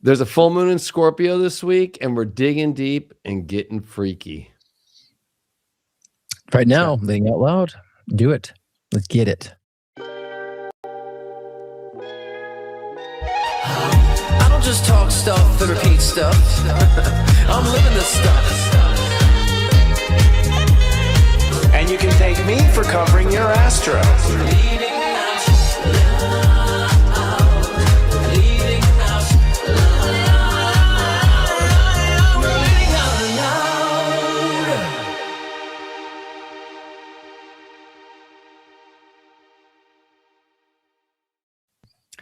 There's a full moon in Scorpio this week, and we're digging deep and getting freaky. Right now, living out loud, do it. Let's get it. I don't just talk stuff and repeat stuff. I'm living this stuff. And you can thank me for covering your astro.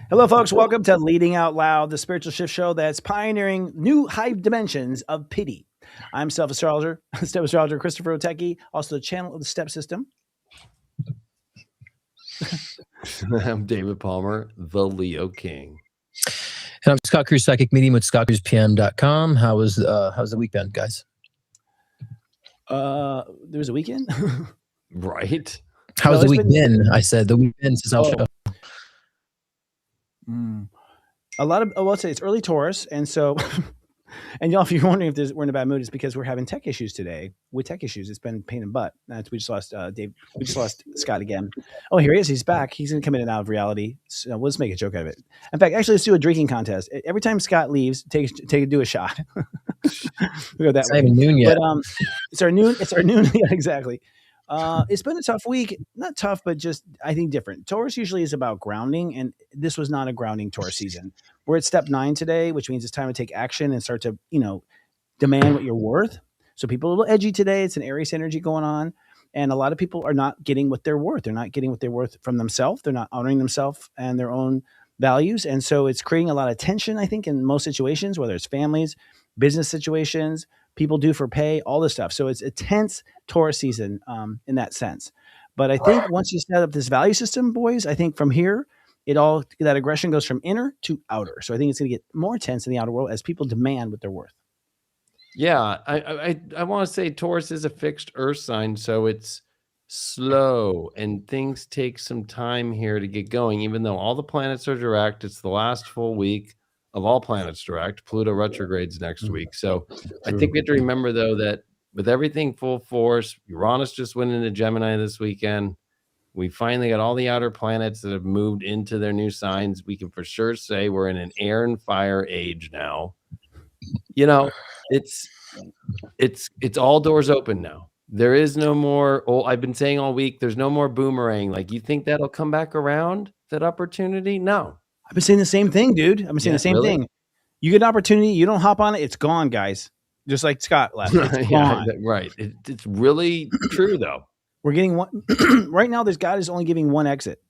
Hello, folks. Welcome to Leading Out Loud, the spiritual shift show that's pioneering new high dimensions of pity. I'm step astrologer Christopher Otecki, also the channel of the step system. I'm David Palmer, the Leo King. And I'm Scott Cruz, psychic medium with scottcruzpm.com. How's the week been, guys? There was a weekend? Right. How's the week been? I said the weekend since our show. A lot of, let's say it's early Taurus. And so, and y'all, if you're wondering if we're in a bad mood, it's because we're having tech issues today. With tech issues, it's been pain in the butt. We just lost Dave. We just lost Scott again. Oh, here he is. He's back. He's going to come in and out of reality. So we'll just make a joke out of it. In fact, actually, let's do a drinking contest. Every time Scott leaves, do a shot. We go that it's way. Not even noon yet. But it's our noon. Yeah, exactly. It's been a tough week. Not tough, but just, I think, different. Taurus usually is about grounding, and this was not a grounding Taurus season. We're at step 9 today, which means it's time to take action and start to, demand what you're worth. So people are a little edgy today. It's an Aries energy going on, and a lot of people are not getting what they're worth. They're not getting what they're worth from themselves. They're not honoring themselves and their own values, and so it's creating a lot of tension, I think, in most situations, whether it's families, business situations, people due for pay, all this stuff. So it's a tense Taurus season in that sense. But I think once you set up this value system, boys, I think from here, that aggression goes from inner to outer. So I think it's going to get more tense in the outer world as people demand what they're worth. Yeah, I want to say Taurus is a fixed earth sign, so it's slow and things take some time here to get going. Even though all the planets are direct, it's the last full week of all planets direct. Pluto retrogrades next week. So I think we have to remember, though, that with everything full force, Uranus just went into Gemini this weekend. We finally got all the outer planets that have moved into their new signs. We can for sure say we're in an air and fire age now. It's all doors open now. There is no more, I've been saying all week, there's no more boomerang. Like, you think that'll come back around, that opportunity? No. I've been saying the same thing, dude. I've been saying the same thing. You get an opportunity, you don't hop on it, it's gone, guys. Just like Scott left. It's gone. Right. It's really true, though. We're getting one right now. God is only giving one exit,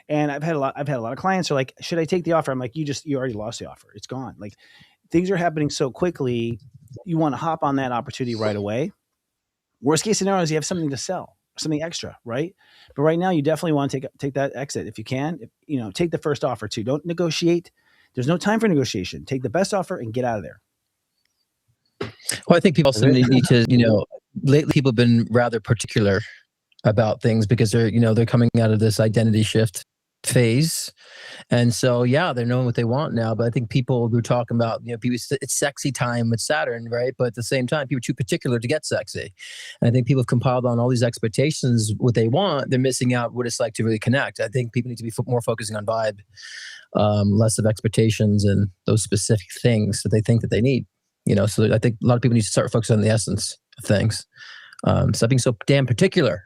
and I've had a lot of clients are like, "Should I take the offer?" I'm like, "You already lost the offer. It's gone." Like, things are happening so quickly. You want to hop on that opportunity right away. Worst case scenario is you have something to sell, something extra, right? But right now, you definitely want to take that exit if you can. Take the first offer too. Don't negotiate. There's no time for negotiation. Take the best offer and get out of there. Well, I think people also need to, lately people have been rather particular about things because they're coming out of this identity shift phase. And so, they're knowing what they want now. But I think people were talking about, people, it's sexy time with Saturn, right? But at the same time, people are too particular to get sexy. And I think people have compiled on all these expectations, what they want. They're missing out what it's like to really connect. I think people need to be more focusing on vibe, less of expectations and those specific things that they think that they need. So I think a lot of people need to start focusing on the essence of things. Stop being so damn particular.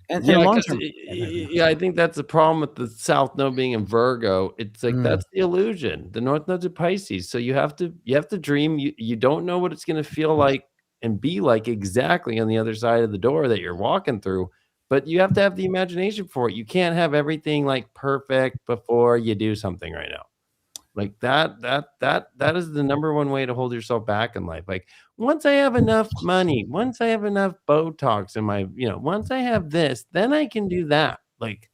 And long term. I think that's the problem with the South Node being in Virgo. It's like that's the illusion. The North Node's in Pisces, so you have to dream. You don't know what it's going to feel like and be like exactly on the other side of the door that you're walking through, but you have to have the imagination for it. You can't have everything like perfect before you do something right now. Like that is the number one way to hold yourself back in life. Like, once I have enough money, once I have enough Botox in my, once I have this, then I can do that. Like,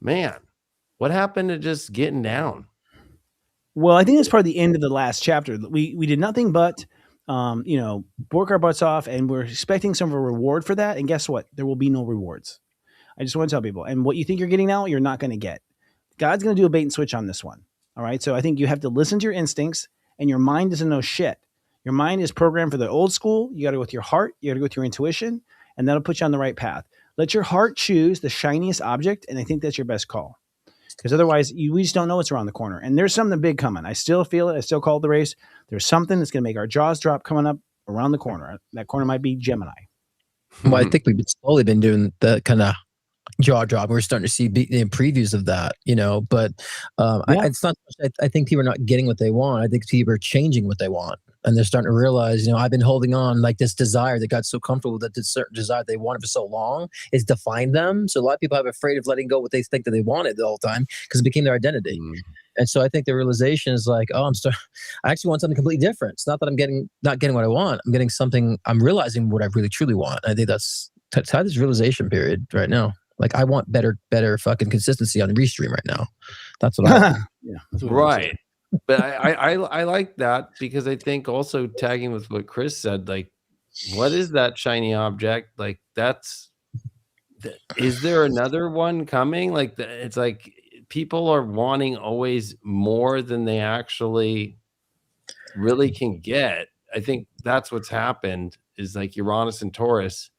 man, what happened to just getting down? Well, I think that's part of the end of the last chapter. We did nothing but, work our butts off, and we're expecting some of a reward for that. And guess what? There will be no rewards. I just want to tell people, and what you think you're getting now, you're not going to get. God's going to do a bait and switch on this one. All right. So I think you have to listen to your instincts, and your mind doesn't know shit. Your mind is programmed for the old school. You got to go with your heart. You got to go with your intuition, and that'll put you on the right path. Let your heart choose the shiniest object, and I think that's your best call. Because otherwise, we just don't know what's around the corner. And there's something big coming. I still feel it. I still call it the race. There's something that's going to make our jaws drop coming up around the corner. That corner might be Gemini. Well, I think we've slowly been doing the kind of jaw drop. We're starting to see previews of that, but it's not. I think people are not getting what they want. I think people are changing what they want, and they're starting to realize, I've been holding on like this desire that got so comfortable that this certain desire they wanted for so long is defined them. So a lot of people are afraid of letting go what they think that they wanted the whole time because it became their identity. And so I think the realization is like, I actually want something completely different. It's not that I'm not getting what I want. I'm getting something. I'm realizing what I really truly want. I think that's how this realization period right now. Like I want better fucking consistency on Restream right now. That's what I yeah, right. But I like that because I think also tagging with what Chris said, like, what is that shiny object? Like is there another one coming? Like it's like people are wanting always more than they actually really can get. I think that's what's happened is like Uranus and Taurus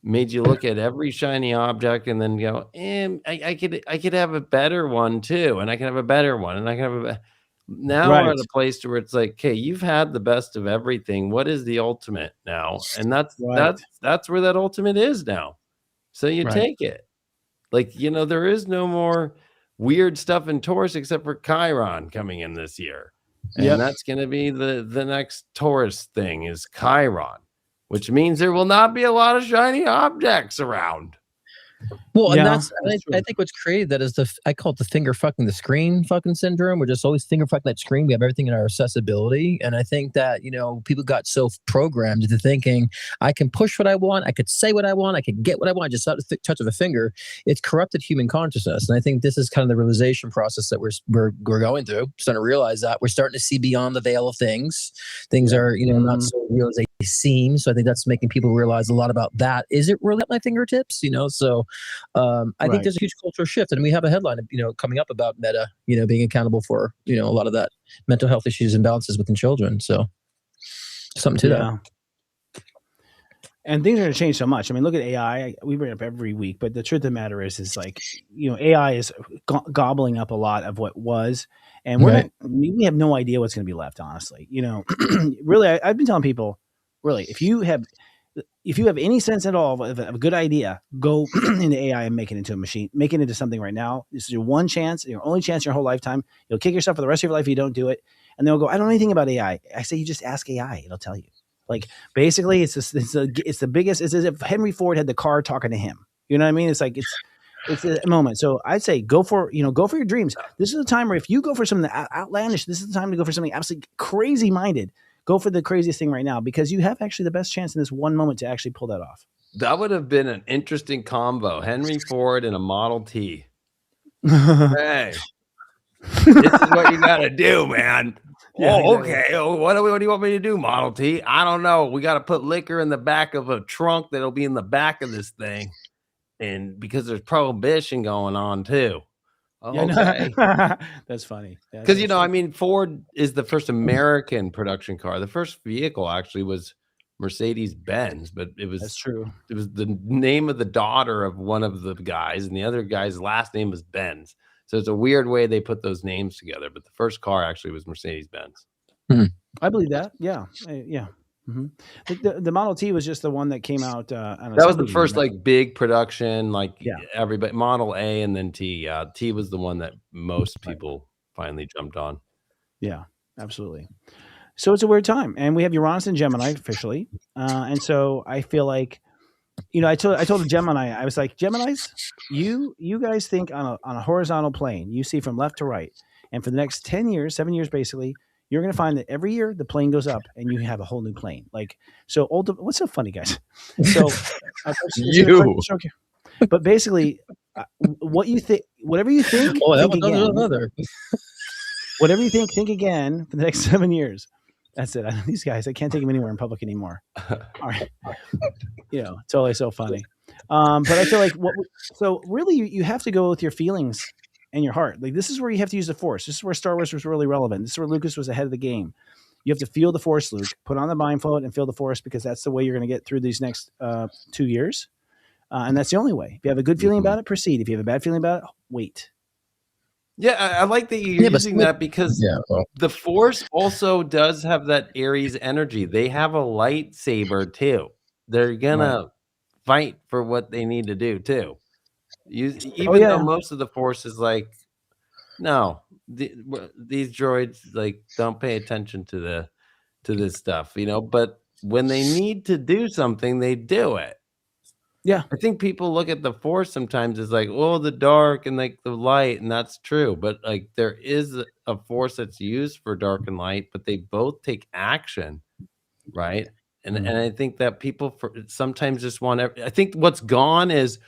made you look at every shiny object and then go, I could have a better one too, and I can have a better one, and I can have now we're at a place where it's like, okay, you've had the best of everything. What is the ultimate now? And that's where that ultimate is now. So you take it. Like, there is no more weird stuff in Taurus except for Chiron coming in this year. And that's going to be the next Taurus thing is Chiron, which means there will not be a lot of shiny objects around. Well, and I think what's created that is I call it the finger fucking the screen fucking syndrome. We're just always finger fucking that screen. We have everything in our accessibility. And I think that, people got so programmed into thinking I can push what I want. I could say what I want. I could get what I want. Just at the touch of a finger. It's corrupted human consciousness. And I think this is kind of the realization process that we're going through. Starting to realize that we're starting to see beyond the veil of things. Things are, not so real as they seem. So I think that's making people realize a lot about that. Is it really at my fingertips? So I think there's a huge cultural shift, and we have a headline, coming up about Meta, being accountable for, a lot of that mental health issues and imbalances within children. So something to that. And things are going to change so much. I mean, look at AI. We bring it up every week, but the truth of the matter is like, AI is gobbling up a lot of what was, and we have no idea what's going to be left, honestly. Really, I've been telling people, really, if you have any sense at all of a good idea, go into AI and make it into a machine, make it into something right now. This is your one chance, your only chance in your whole lifetime. You'll kick yourself for the rest of your life if you don't do it. And they'll go, I don't know anything about AI. I say, you just ask AI. It'll tell you. Like, basically, it's the biggest. It's as if Henry Ford had the car talking to him. You know what I mean? It's like, it's a moment. So I'd say go for your dreams. This is a time where if you go for something outlandish, this is the time to go for something absolutely crazy minded. Go for the craziest thing right now because you have actually the best chance in this one moment to actually pull that off. That would have been an interesting combo. Henry Ford and a Model T. Hey, this is what you got to do, man. Okay. Oh, what do you want me to do, Model T? I don't know. We got to put liquor in the back of a trunk that'll be in the back of this thing. And because there's prohibition going on too. Okay. That's funny. Because, I mean, Ford is the first American production car. The first vehicle actually was Mercedes-Benz, but that's true. It was the name of the daughter of one of the guys, and the other guy's last name was Benz. So it's a weird way they put those names together. But the first car actually was Mercedes-Benz. I believe that. Yeah. Yeah. Mm-hmm. The Model T was just the one that came out. That was the first big production, everybody. Model A and then T. T was the one that most people finally jumped on. Yeah, absolutely. So it's a weird time, and we have Uranus and Gemini officially, and so I feel like, I told the Gemini, I was like, Geminis, you guys think on a horizontal plane, you see from left to right, and for the next 10 years, 7 years, basically. You're going to find that every year the plane goes up and you have a whole new plane. What's so funny, guys? So, but basically, what you think, whatever you think, think again. Whatever you think again for the next 7 years. That's it. These guys, I can't take them anywhere in public anymore. All right. Totally so funny. But I feel like so really you have to go with your feelings and your heart. Like this is where you have to use the Force. This is where Star Wars was really relevant. This is where Lucas was ahead of the game. You have to feel the Force, Luke. Put on the blindfold and feel the Force, because that's the way you're going to get through these next 2 years. And that's the only way. If you have a good feeling about it, proceed. If you have a bad feeling about it, wait. Yeah, I like that you're using that, because the Force also does have that Aries energy. They have a lightsaber too. They're gonna fight for what they need to do too. Even though most of the Force is like, no, these droids like don't pay attention to this stuff, but when they need to do something, they do it. Yeah. I think people look at the Force sometimes as like, oh, the dark and like the light, and that's true. But like there is a Force that's used for dark and light, but they both take action, right? And I think that people sometimes just want I think what's gone is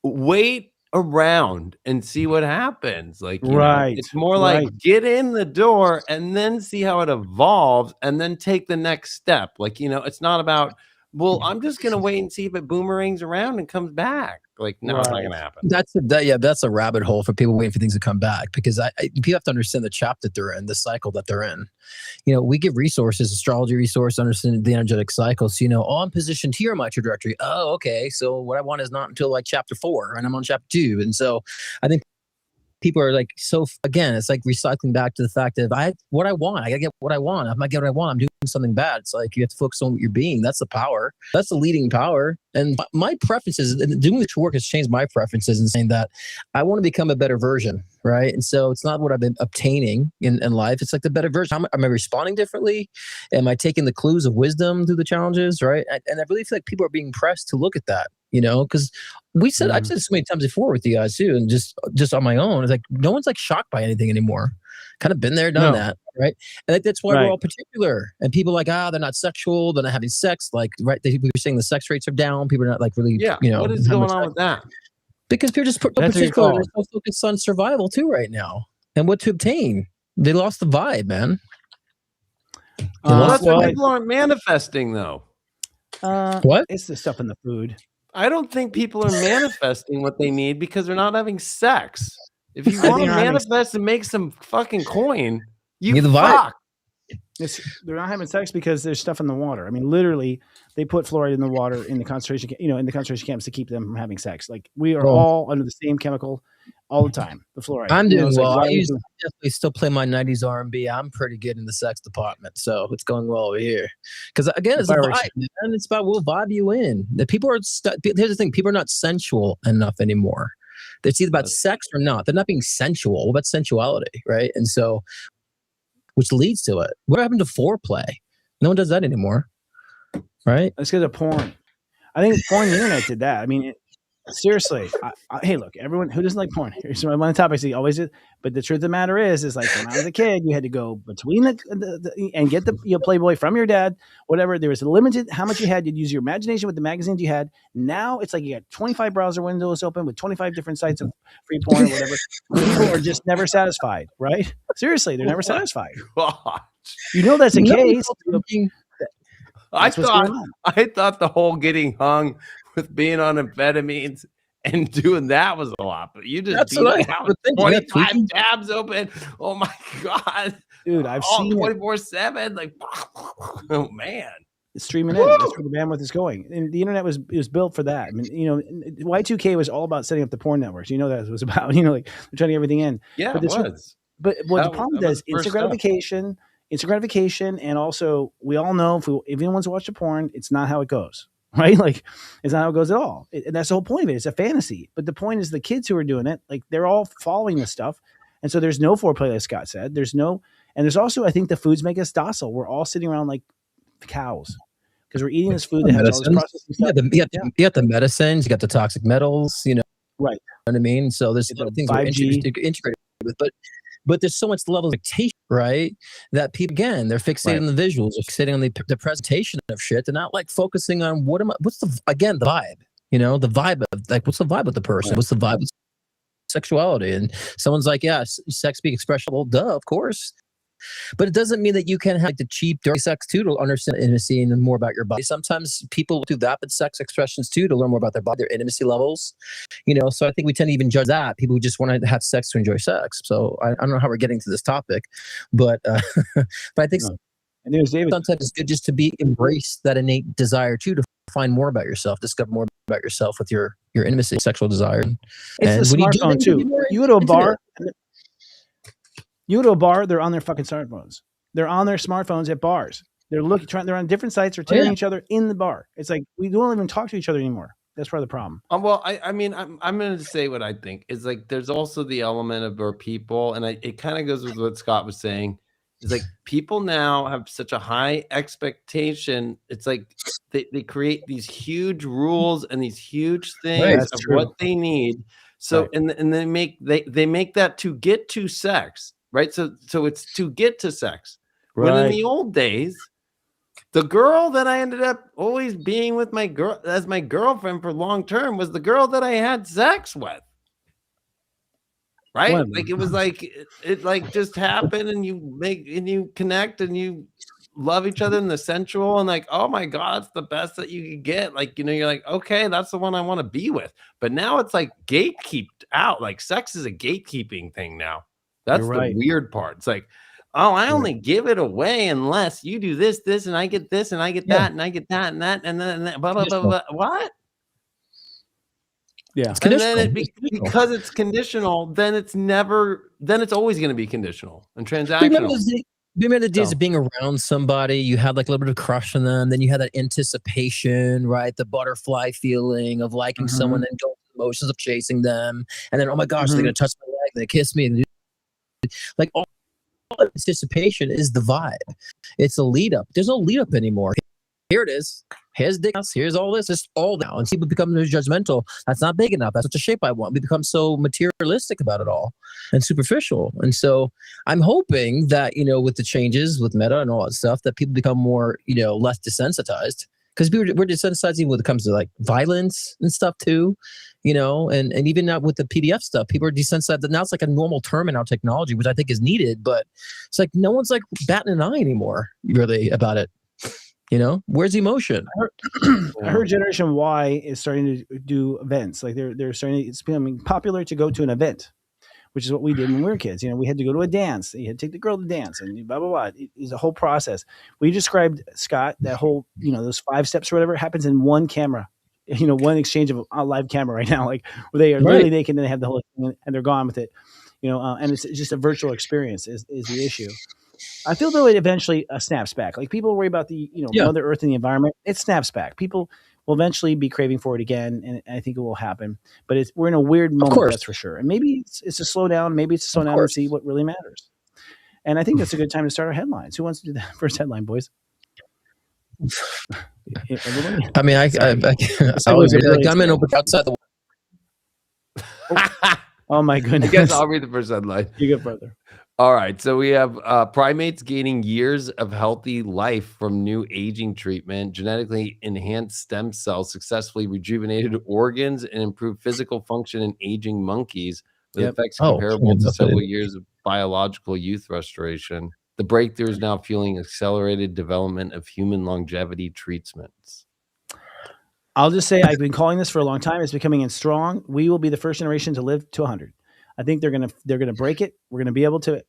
wait around and see what happens. Like, it's more like get in the door and then see how it evolves and then take the next step. Like, it's not about, well, I'm just going to wait and see if it boomerangs around and comes back. Like, no, it's not going to happen. That's a rabbit hole for people waiting for things to come back, because people have to understand the chapter that they're in, the cycle that they're in. We give resources, astrology resource, understand the energetic cycles. I'm positioned here on my trajectory. Oh, okay. So what I want is not until like chapter 4, and I'm on chapter 2. And so I think people are like, again, it's like recycling back to the fact that if I gotta get what I want. If I get what I want, I'm doing something bad. It's like you have to focus on what you're being. That's the power. That's the leading power. And my preferences, and doing this work has changed my preferences in saying that I want to become a better version, right? And so it's not what I've been obtaining in life. It's like the better version. Am I responding differently? Am I taking the clues of wisdom through the challenges, right? And I really feel like people are being pressed to look at that, because I've said so many times before with you guys too, and just on my own, it's like no one's like shocked by anything anymore. Kind of been there, done that, right? And that's why we're all particular. And people are like, they're not sexual, they're not having sex. Like, right? We were saying the sex rates are down. People are not like really, what is going on with that? Because people are just particular. They're so focused on survival too right now, and what to obtain. They lost the vibe, man. That's why people aren't manifesting, though. What? It's the stuff in the food. I don't think people are manifesting what they need because they're not having sex. If you want to manifest and make some fucking coin, you fuck. They're not having sex because there's stuff in the water. I mean, literally, they put fluoride in the water in the concentration, in the concentration camps to keep them from having sex. Like we are all under the same chemical all the time. The fluoride. I'm doing well. I definitely still play my '90s R&B. I'm pretty good in the sex department, so it's going well over here. Because again, it's a vibe, man. It's about we'll vibe you in. The people are. Here's the thing: people are not sensual enough anymore. It's either about sex or not. They're not being sensual. What about sensuality, right? And so, which leads to it. What happened to foreplay? No one does that anymore, right? Let's get to porn. I think porn, the internet did that. I mean, seriously. Hey, look, everyone who doesn't like porn. Here's one of the topics he always is. But the truth of the matter is like when I was a kid, you had to go between the and get the Playboy from your dad, whatever. There was a limited how much you had. You'd use your imagination with the magazines you had. Now it's like you got 25 browser windows open with 25 different sites of free porn or whatever. People are just never satisfied, right? Seriously, they're never satisfied. That's the case. I thought the whole getting hung with being on amphetamines and doing that was a lot, but you just beat it out with 25 tabs open. Oh my god, dude! I've seen 24/7. Like, oh man, it's streaming in. That's where the bandwidth is going. And the internet was built for that. I mean, Y2K was all about setting up the porn networks. That was about like they're trying to get everything in. Yeah, but it was. But what the problem is instant gratification, and also we all know if anyone's watched a porn, it's not how it goes. Right? Like it's not how it goes at all. And that's the whole point of it. It's a fantasy. But the point is the kids who are doing it, like they're all following this stuff. And so there's no foreplay, like Scott said. There's also, I think the foods make us docile. We're all sitting around like cows because we're eating this food that has all this processing stuff. You got the medicines, you got the toxic metals, right. You know what I mean? So there's a lot of things we're integrated with, but there's so much level of expectation, right? That people, again, they're fixated on the visuals, they're fixating on the presentation of shit. They're not like focusing on what's the vibe, the vibe of like, what's the vibe with the person? What's the vibe with sexuality? And someone's like, yeah, sex being expression. Well, duh, of course. But it doesn't mean that you can have like the cheap, dirty sex too to understand intimacy and more about your body. Sometimes people do vapid sex expressions too to learn more about their body, their intimacy levels. So I think we tend to even judge that people who just want to have sex to enjoy sex. So I don't know how we're getting to this topic, but but I think sometimes it's good just to embrace that innate desire too, to find more about yourself, discover more about yourself with your intimacy, sexual desire. It's the smartphone too. You go to a bar. You go to a bar, they're on their fucking smartphones. They're on their smartphones at bars. They're on different sites or tearing each other in the bar. It's like we don't even talk to each other anymore. That's part of the problem. Well, I mean, I'm going to say what I think is like. There's also the element of our people, and it kind of goes with what Scott was saying. It's like people now have such a high expectation. It's like they create these huge rules and these huge things of what they need. So and they make that to get to sex. Right. So it's to get to sex. Right. When in the old days, the girl that I ended up always being with my girlfriend for long term was the girl that I had sex with. Right. Like it was like it like just happened, and you connect and you love each other in the sensual, and like, oh my God, it's the best that you could get. Like, you're like, okay, that's the one I want to be with. But now it's like gatekept out. Like sex is a gatekeeping thing now. That's the weird part. It's like, oh, I only give it away unless you do this, and I get this, and I get that, and I get that, and that, and then blah, blah, blah, blah. What? Yeah. And then because it's conditional, then it's always going to be conditional and transactional. Remember the days of being around somebody, you had like a little bit of crush on them, then you had that anticipation, right? The butterfly feeling of liking someone and going through the motions of chasing them. And then, oh my gosh, they're going to touch my leg, they're going to kiss me. And like all anticipation is the vibe. It's a lead up. There's no lead up anymore. Here it is. Here's dick. Here's all this. It's all now. And people become judgmental. That's not big enough. That's not the shape I want. We become so materialistic about it all and superficial. And so I'm hoping that, with the changes with Meta and all that stuff, that people become more, less desensitized. Because we're desensitizing when it comes to like violence and stuff too, and even now with the PDF stuff, people are desensitized. Now it's like a normal term in our technology, which I think is needed, but it's like no one's like batting an eye anymore, really, about it. Where's emotion? I heard Generation Y is starting to do events. Like they're starting. It's becoming popular to go to an event, which is what we did when we were kids. We had to go to a dance. You had to take the girl to dance, and blah blah blah. It is a whole process. We described, Scott, that whole those 5 steps or whatever happens in one camera. One exchange of a live camera right now. Like where they are literally naked and they have the whole thing and they're gone with it. And it's just a virtual experience is the issue. I feel though it eventually snaps back. Like people worry about the Mother Earth and the environment. It snaps back. People will eventually be craving for it again, and I think it will happen. But we're in a weird moment, that's for sure. And maybe it's a slowdown. Maybe it's a slow down and see what really matters. And I think that's a good time to start our headlines. Who wants to do that first headline, boys? Everybody? I mean, I'm in over outside the. Oh my goodness! I guess I'll read the first headline. You go further. All right, so we have primates gaining years of healthy life from new aging treatment, genetically enhanced stem cells successfully rejuvenated organs, and improved physical function in aging monkeys with effects comparable to several years of biological youth restoration. The breakthrough is now fueling accelerated development of human longevity treatments. I'll just say I've been calling this for a long time. It's becoming strong. We will be the first generation to live to 100. I think they're gonna break it. We're gonna be able to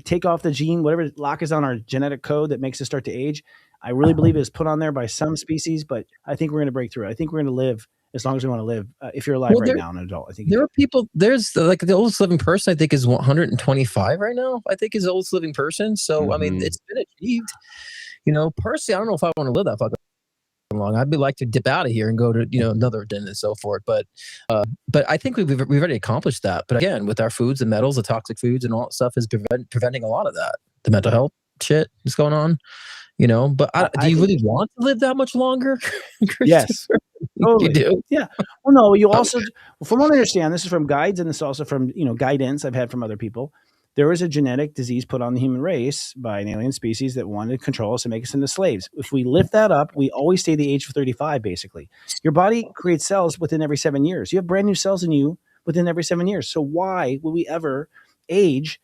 take off the gene, whatever lock is on our genetic code that makes us start to age. I really believe it is put on there by some species, but I think we're gonna break through. I think we're gonna live as long as we want to live. If you're alive right now, an adult, I think there are people. There's like the oldest living person. I think is 125 right now. I think is the oldest living person. So I mean, it's been achieved. Personally, I don't know if I want to live that fucking long. I'd be like to dip out of here and go to another den and so forth. But I think we've already accomplished that. But again, with our foods and metals, the toxic foods and all that stuff is preventing a lot of that. The mental health shit is going on. But do you really want to live that much longer? Yes, totally. You do. Yeah. Well, no. You also, from what I understand, this is from guides and this is also from guidance I've had from other people. There was a genetic disease put on the human race by an alien species that wanted to control us and make us into slaves. If we lift that up, we always stay the age of 35, basically. Your body creates cells within every 7 years. You have brand new cells in you within every 7 years. So why would we ever age,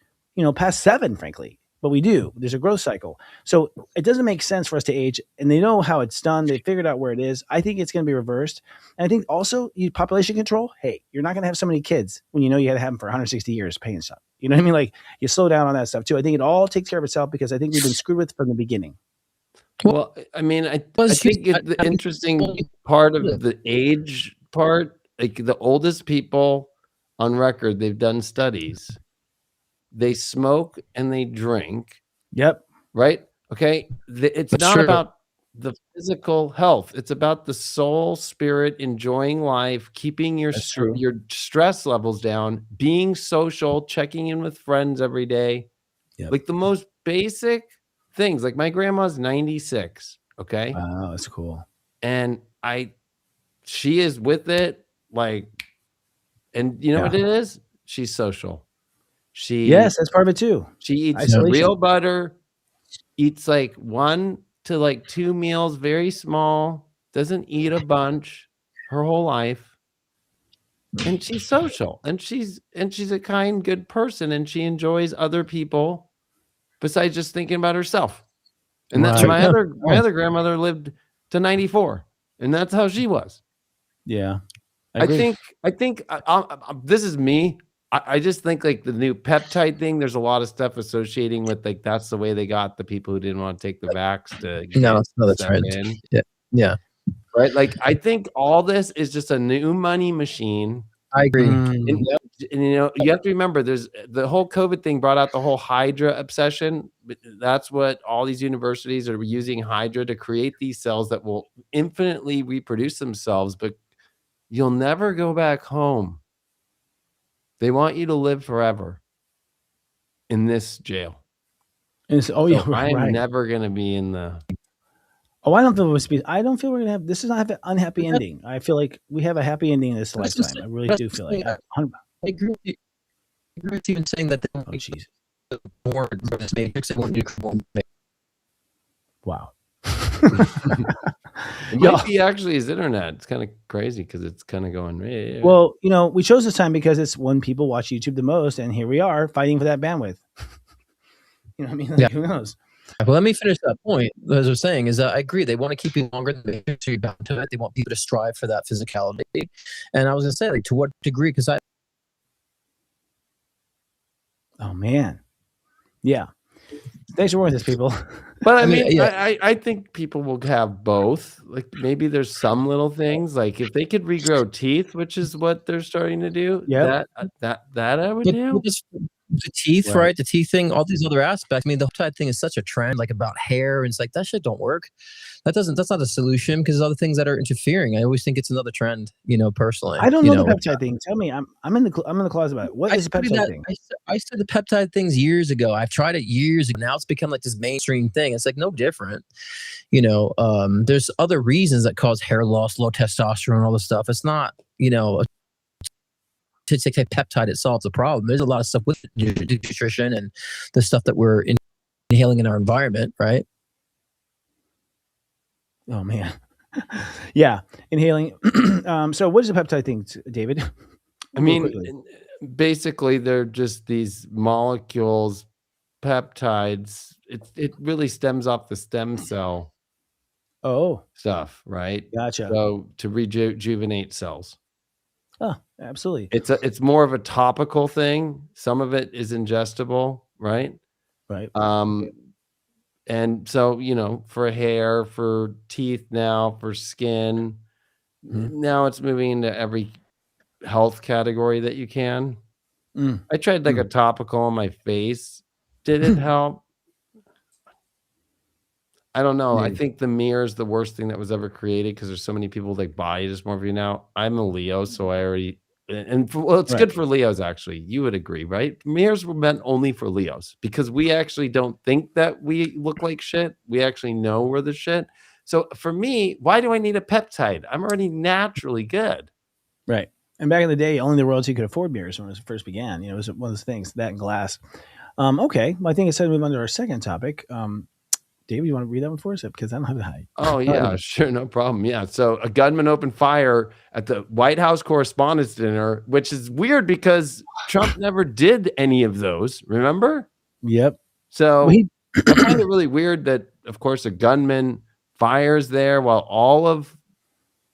past 7, frankly? but we do. There's a growth cycle. So it doesn't make sense for us to age, and they know how it's done. They figured out where it is. I think it's going to be reversed. And I think also population control. Hey, you're not going to have so many kids when you know you had to have them for 160 years paying stuff. You know what I mean? Like, you slow down on that stuff too. I think it all takes care of itself because I think we've been screwed with from the beginning. Well, I mean, I think the interesting part of the age part, like the oldest people on record, they've done studies. They smoke and they drink. Yep. Right? Okay. It's That's not true. about the physical health. It's about the soul, spirit, enjoying life, keeping your That's true. your stress levels down, being social, checking in with friends every day. Yep. Like the most basic things. Like my grandma's 96. Okay. Wow, that's cool. And she is with it. Like, and you know what it is? She's social. Yes, that's part of it too. She eats Isolation. real butter, eats like 1 to like 2 meals, very small, doesn't eat a bunch her whole life. And she's social, and she's a kind, good person, and she enjoys other people besides just thinking about herself. And that's my other grandmother lived to 94, and that's how she was. Yeah. I think this is me. I just think like the new peptide thing, there's a lot of stuff associating with like that's the way they got the people who didn't want to take the vax to it's not a trend. Yeah. Right. Like I think all this is just a new money machine. I agree. And you know, you have to remember there's the whole COVID thing brought out the whole Hydra obsession. That's what all these universities are using Hydra to create these cells that will infinitely reproduce themselves, but you'll never go back home. They want you to live forever in this jail. And so, I'm never going to be in the. Oh, I don't feel we're gonna have. This is not an unhappy ending. I feel like we have a happy ending in this lifetime. I really do feel like. I agree with you in saying that. Oh, jeez. More this matrix. They want to do more. Wow. It might be actually his internet. It's kind of crazy because it's kind of going. Well, you know, we chose this time because it's when people watch YouTube the most, and here we are fighting for that bandwidth. You know what I mean? Like, who knows? Well, let me finish that point. As I was saying, is that I agree. They want to keep you longer than they are bound to it. They want people to strive for that physicality. And I was going to say, like, to what degree? Because Oh man, yeah. Thanks for working with this, people. But I mean, I think people will have both. Like maybe there's some little things, like if they could regrow teeth, which is what they're starting to do. Yeah, that I would do. The teeth, right? The teeth thing, all these other aspects. I mean, the peptide thing is such a trend, like about hair, and it's like that shit don't work. That's not a solution because there's other things that are interfering. I always think it's another trend, you know, personally. I don't know the peptide thing. Tell me, I'm in the closet about it. What is the peptide thing? I said the peptide things years ago. I've tried it years ago. Now it's become like this mainstream thing. It's like no different. You know, there's other reasons that cause hair loss, low testosterone, all this stuff. It's not, you know, to take peptide itself the problem. There's a lot of stuff with nutrition and the stuff that we're inhaling in our environment, right? Oh man. Yeah, inhaling. So what is the peptide thing, David? I mean, basically they're just these molecules, peptides. It really stems off the stem cell stuff, right? Gotcha. So to rejuvenate cells. Oh, absolutely. It's more of a topical thing. Some of it is ingestible, right? Right. And so, you know, for hair, for teeth now, for skin, now it's moving into every health category that you can. I tried like a topical on my face. Did it help? I don't know. I think the mirror is the worst thing that was ever created because there's so many people with like body dysmorphia now. I'm a Leo, so I already it's good for Leos actually. You would agree, right? Mirrors were meant only for Leos because we actually don't think that we look like shit. We actually know we're the shit. So for me, why do I need a peptide? I'm already naturally good. Right. And back in the day, only the royalty could afford mirrors when it first began. You know, it was one of those things, that and glass. Okay. Well, I think it's time to move on to our second topic. David, you want to read that one for us? Because I don't have the height. Oh, yeah, sure. No problem. Yeah. So a gunman opened fire at the White House Correspondents' Dinner, which is weird because Trump never did any of those. Remember? Yep. So he, I find it really weird that, of course, a gunman fires there while all of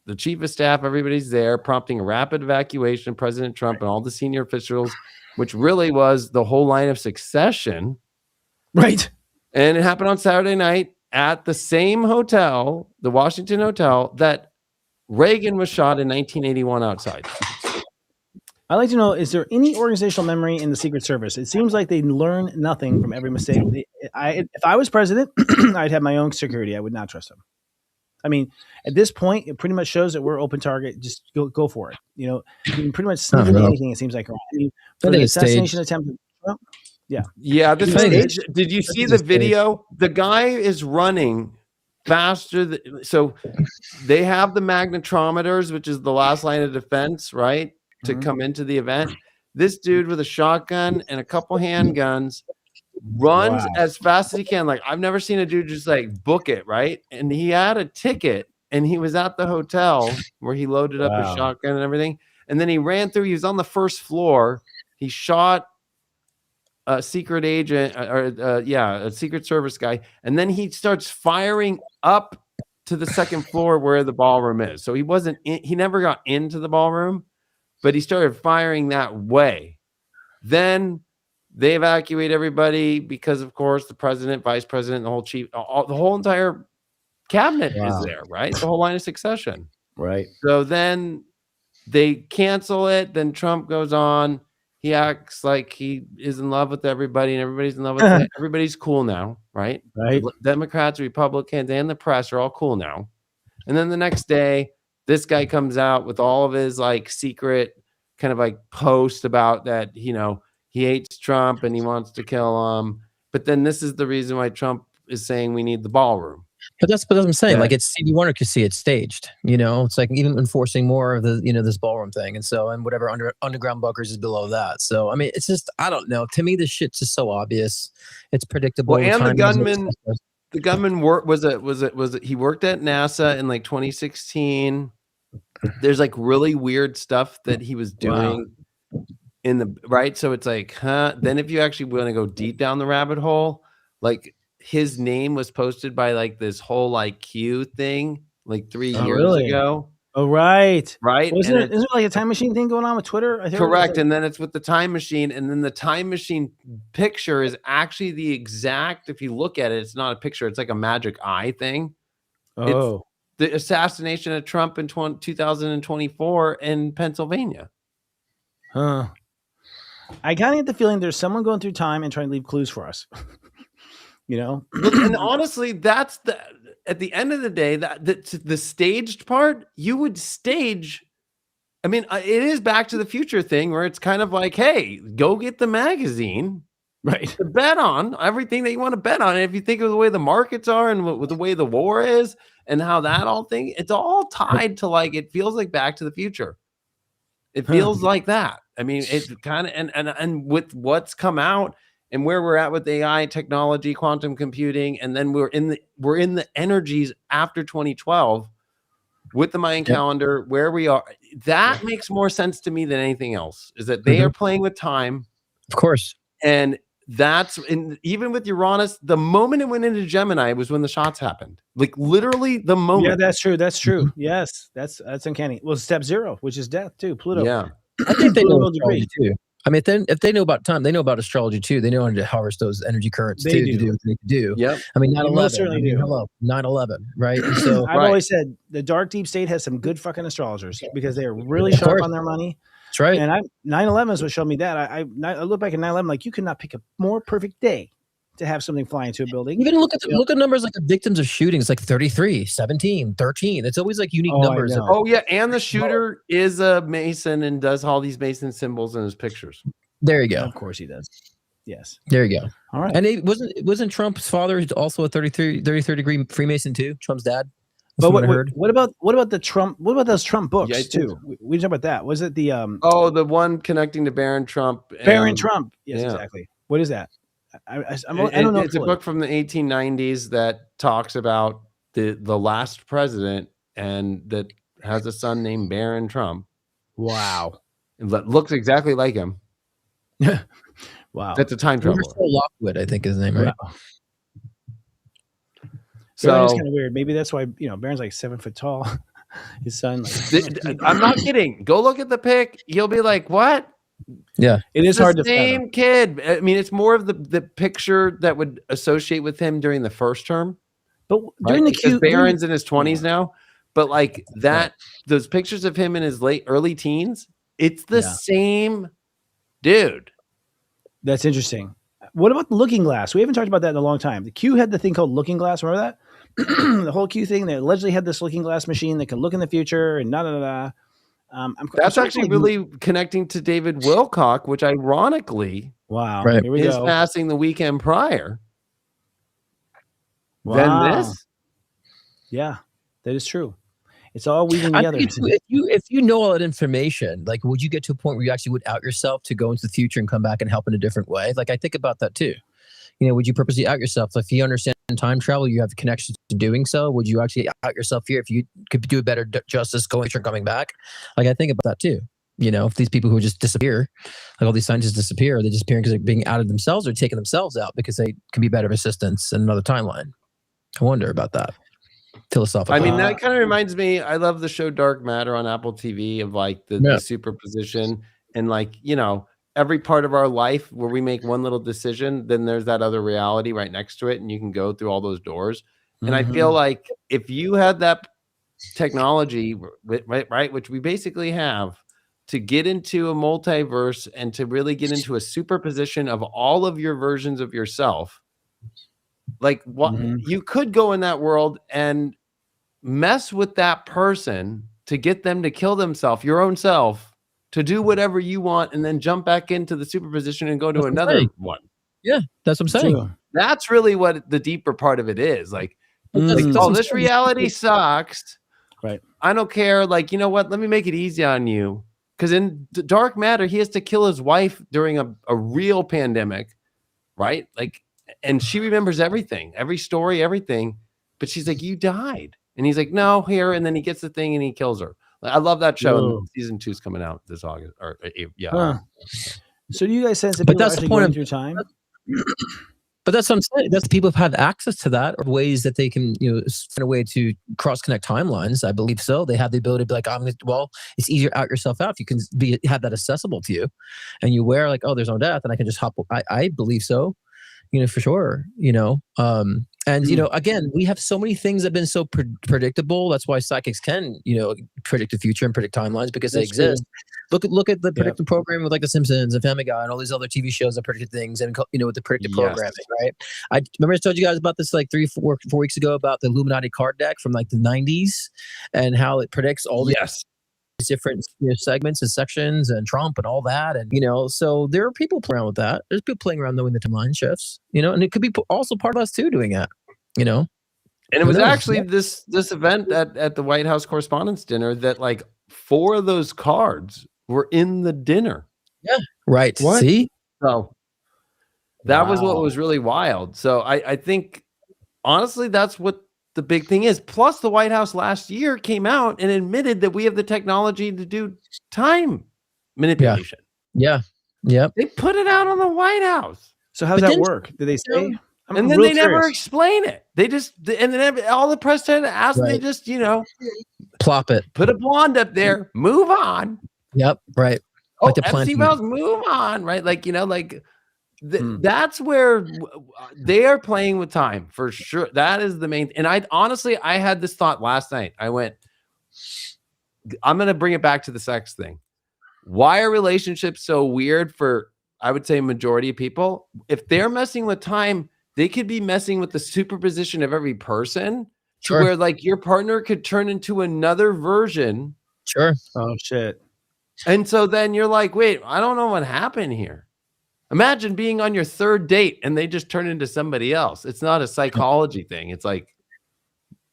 the chief of staff, everybody's there, prompting a rapid evacuation. President Trump and all the senior officials, which really was the whole line of succession. right. And it happened on Saturday night at the same hotel, the Washington Hotel, that Reagan was shot in 1981 outside. I'd like to know, is there any organizational memory in the Secret Service? It seems like they learn nothing from every mistake. If I was president, I'd have my own security. I would not trust them. I mean, at this point, it pretty much shows that we're open target. Just go for it. You know, you can pretty much sneak into anything, it seems like. I mean, for the assassination attempt, well, yeah. Did you see the video? The guy is running faster. So they have the magnetometers, which is the last line of defense, right? To come into the event. This dude with a shotgun and a couple handguns runs as fast as he can. Like, I've never seen a dude just like book it, right? And he had a ticket and he was at the hotel where he loaded up his shotgun and everything. And then he ran through, he was on the first floor. He shot a secret agent a Secret Service guy. And then he starts firing up to the second floor where the ballroom is. So he never got into the ballroom, but he started firing that way. Then they evacuate everybody because, of course, the president, vice president, the whole entire cabinet is there, right? The whole line of succession. right. So then they cancel it. Then Trump goes on. He acts like he is in love with everybody and everybody's in love with him. Everybody's cool now, right? Right. Democrats, Republicans, and the press are all cool now. And then the next day, this guy comes out with all of his like secret kind of like post about that, he hates Trump and he wants to kill him. But then this is the reason why Trump is saying we need the ballroom. But that's what I'm saying. Like, it's Stevie Wonder could see it staged. It's like even enforcing more of the this ballroom thing, and whatever underground bunkers is below that. So I mean, it's just, I don't know. To me, this shit's just so obvious. It's predictable. Well, and the gunman he worked at NASA in like 2016. There's like really weird stuff that he was doing in the right. So it's like, then if you actually want to go deep down the rabbit hole, like his name was posted by like this whole like Q thing like 3 years ago. Oh, right. Isn't it like a time machine thing going on with Twitter? I think correct. And then it's with the time machine. And then the time machine picture is actually the exact, if you look at it, it's not a picture. It's like a magic eye thing. Oh. It's the assassination of Trump in 2024 in Pennsylvania. Huh. I kind of get the feeling there's someone going through time and trying to leave clues for us. And honestly, that's at the end of the day, the staged part, you would stage. I mean, it is Back to the Future thing where it's kind of like, hey, go get the magazine, right? To bet on everything that you want to bet on. And if you think of the way the markets are and with the way the war is and how that all thing, it's all tied to like, it feels like Back to the Future. It feels like that. I mean, it's kind of, and with what's come out, and where we're at with AI technology, quantum computing, and then we're in the energies after 2012 with the Mayan calendar, where we are. That makes more sense to me than anything else. Is that they are playing with time, of course, and that's even with Uranus. The moment it went into Gemini was when the shots happened. Like literally the moment. Yeah, that's true. That's true. Yes, that's uncanny. Well, step 0, which is death too. Pluto. Yeah, I think they know astrology too. I mean, if they know about time, they know about astrology too. They know how to harvest those energy currents to do what they do. Yep. I mean, 9/11. Certainly do. Hello, 9/11, right? And so I've always said the dark deep state has some good fucking astrologers because they are really sharp on their money. That's right. And 9/11 is what showed me that. I look back at 9/11 like you could not pick a more perfect day to have something fly into a building. Even look at numbers like the victims of shootings, like 33, 17, 13. It's always like unique numbers. Oh yeah, and the shooter is a Mason and does all these Mason symbols in his pictures. There you go. Of course he does. Yes. There you go. All right. And wasn't Trump's father also a 33rd degree Freemason too? Trump's dad. But what about the Trump? What about those Trump books too? We talked about that. Was it the the one connecting to Baron Trump? Baron Trump. Yes, exactly. What is that? I don't know. It's a book from the 1890s that talks about the last president and that has a son named Baron Trump. Wow. It looks exactly like him. Wow. That's a time traveler. Lockwood, I think his name, right? Wow. So Baron is kind of weird. Maybe that's why Baron's like 7 foot tall. His son, like, I'm not kidding. Go look at the pic. You'll be like, "What?" Yeah, it is the hard to same fathom. kid. I mean, it's more of the picture that would associate with him during the first term. But Right? during the Because Q, Barron's in his 20s now, but like that, Right. those pictures of him in his early teens, it's the Yeah. same dude. That's interesting. What about the looking glass? We haven't talked about that in a long time. The Q had the thing called looking glass. Remember that? The whole Q thing. They allegedly had this looking glass machine that can look in the future and That's actually really connecting to David Wilcock, which ironically wow. Right. Here we is go. passing the weekend prior. Wow. Than this. Yeah, that is true. It's all weaving I together. think if you know all that information, like, would you get to a point where you actually would out yourself to go into the future and come back and help in a different way? Like, I think about that too. Would you purposely out yourself? If you understand time travel, you have the connections to doing so. Would you actually out yourself here if you could do a better justice going and coming back? Like, I think about that too. If these people who just disappear, like all these scientists disappear, they're disappearing because they're being outed themselves or taking themselves out because they can be better assistants in another timeline. I wonder about that. Philosophical. I mean, that kind of reminds me. I love the show Dark Matter on Apple TV of like the superposition and like, every part of our life where we make one little decision, then there's that other reality right next to it. And you can go through all those doors. And I feel like if you had that technology, right, which we basically have, to get into a multiverse and to really get into a superposition of all of your versions of yourself, like what you could go in that world and mess with that person to get them to kill themselves, your own self, to do whatever you want, and then jump back into the superposition and go to another one. Yeah, that's what I'm saying. That's really what the deeper part of it is. Like, this reality sucks. Right. I don't care. Like, you know what? Let me make it easy on you. Because in Dark Matter, he has to kill his wife during a real pandemic, right? Like, and she remembers everything, every story, everything. But she's like, you died. And he's like, no, here. And then he gets the thing and he kills her. I love that show. Season 2 is coming out this August. So do you guys sense that people are actually going through time? But that's what I'm saying. That's people have had access to that, or ways that they can, find a way to cross connect timelines. I believe so. They have the ability to be like, it's easier to out yourself out if you can have that accessible to you, and you wear like, oh, there's no death, and I can just hop. I believe so, for sure. And again, we have so many things that have been so predictable. That's why psychics can, predict the future and predict timelines because they exist. Look at the predictive programming with like The Simpsons and Family Guy and all these other TV shows that predicted things, and with the predictive programming, right? I remember I told you guys about this like 4 weeks ago about the Illuminati card deck from like the 90s and how it predicts all these different segments and sections and Trump and all that, and so there are people playing around with that. There's people playing around knowing the timeline shifts, and it could be also part of us too doing that, And it was actually this event at the White House Correspondents' Dinner that like 4 of those cards were in the dinner. Yeah, right. What? See, so that was what was really wild. So I think honestly that's what the big thing is. Plus, the White House last year came out and admitted that we have the technology to do time manipulation. Yeah. They put it out on the White House. So how does that work? Did they say? And then they never explain it. They just, and then all the press tend to ask, and they just, plop it, put a blonde up there, move on. Yep, right. Oh, FC Wells, move on, right? Like, that's where they are playing with time for sure. That is the main. And I had this thought last night. I went, I'm going to bring it back to the sex thing. Why are relationships so weird for, I would say, majority of people? If they're messing with time, they could be messing with the superposition of every person to where like your partner could turn into another version. Sure. Oh, shit. And so then you're like, wait, I don't know what happened here. Imagine being on your 3rd date and they just turn into somebody else. It's not a psychology thing. It's like,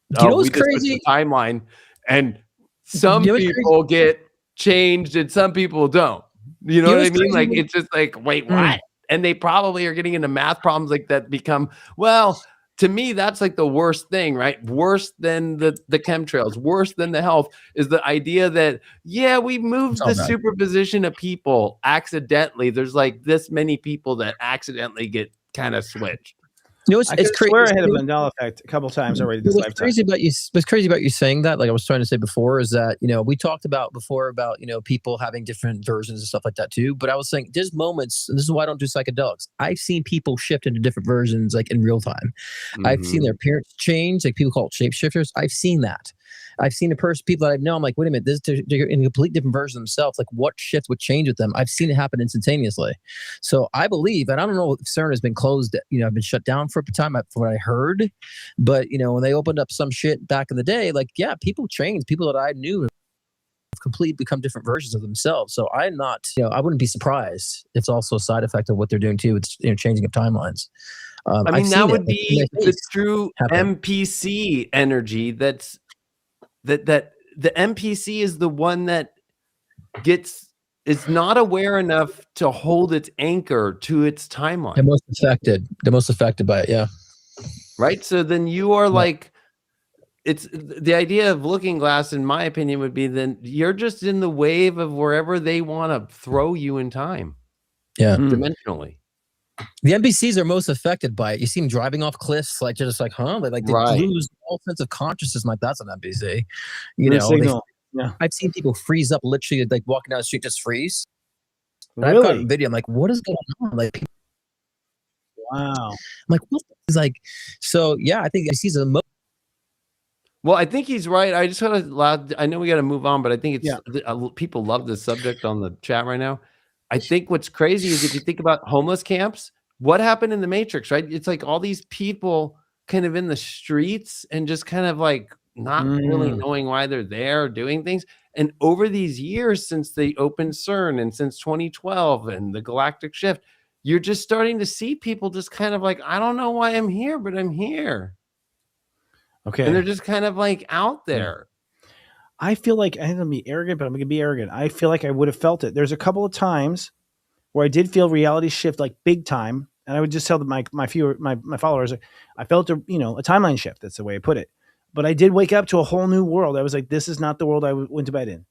what's crazy? Timeline, and some people get changed and some people don't. You know what I mean? Crazy? Like, it's just like, wait, what? And they probably are getting into math problems like that become, well, to me, that's like the worst thing, right? Worse than the chemtrails, worse than the health is the idea that, yeah, we It's moved all the bad. superposition of people accidentally. There's like this many people that accidentally get kind of switched. You know, I it's could crazy. swear I had a Mandela effect a couple times already this What's lifetime. crazy about you saying that, like I was trying to say before, is that, you know, we talked about before about, you know, people having different versions and stuff like that too. But I was saying there's moments, and this is why I don't do psychedelics. I've seen people shift into different versions like in real time. I've seen their appearance change, like people call it shapeshifters. I've seen that. I've seen people that I know. I'm like, wait a minute, they're in a complete different version of themselves. Like, what shift would change with them? I've seen it happen instantaneously. So I believe, and I don't know if CERN has been closed, you know, I've been shut down for a time, from what I heard. But you know, when they opened up some shit back in the day, like, yeah, people changed. People that I knew have completely become different versions of themselves. So I'm not, you know, I wouldn't be surprised. It's also a side effect of what they're doing too. It's, you know, changing of timelines. I mean, that would be the true MPC energy. That the MPC is the one that is not aware enough to hold its anchor to its timeline. The most affected by it. Yeah. Right. So then you are like, it's the idea of looking glass, in my opinion, would be then you're just in the wave of wherever they want to throw you in time. Yeah. Dimensionally. The NPCs are most affected by it. You see them driving off cliffs, like just like, huh? They lose all sense of consciousness. I'm like, that's an NPC. You know, I've seen people freeze up, literally, like walking down the street, just freeze. And I've gotten video. I'm like, what is going on? Like, wow. I'm like, what is like? So yeah, I think NPCs are the most. Well, I think he's right. I just got to. I know we got to move on, but I think people love this subject on the chat right now. I think what's crazy is if you think about homeless camps, what happened in the Matrix, right? It's like all these people kind of in the streets and just kind of like not really knowing why they're there, doing things. And over these years, since they opened CERN and since 2012 and the galactic shift, you're just starting to see people just kind of like, I don't know why I'm here, but I'm here. Okay. And they're just kind of like out there. I feel like I'm going to be arrogant, but I'm going to be arrogant. I feel like I would have felt it. There's a couple of times where I did feel reality shift like big time. And I would just tell my followers, I felt a timeline shift. That's the way I put it. But I did wake up to a whole new world. I was like, this is not the world I went to bed in.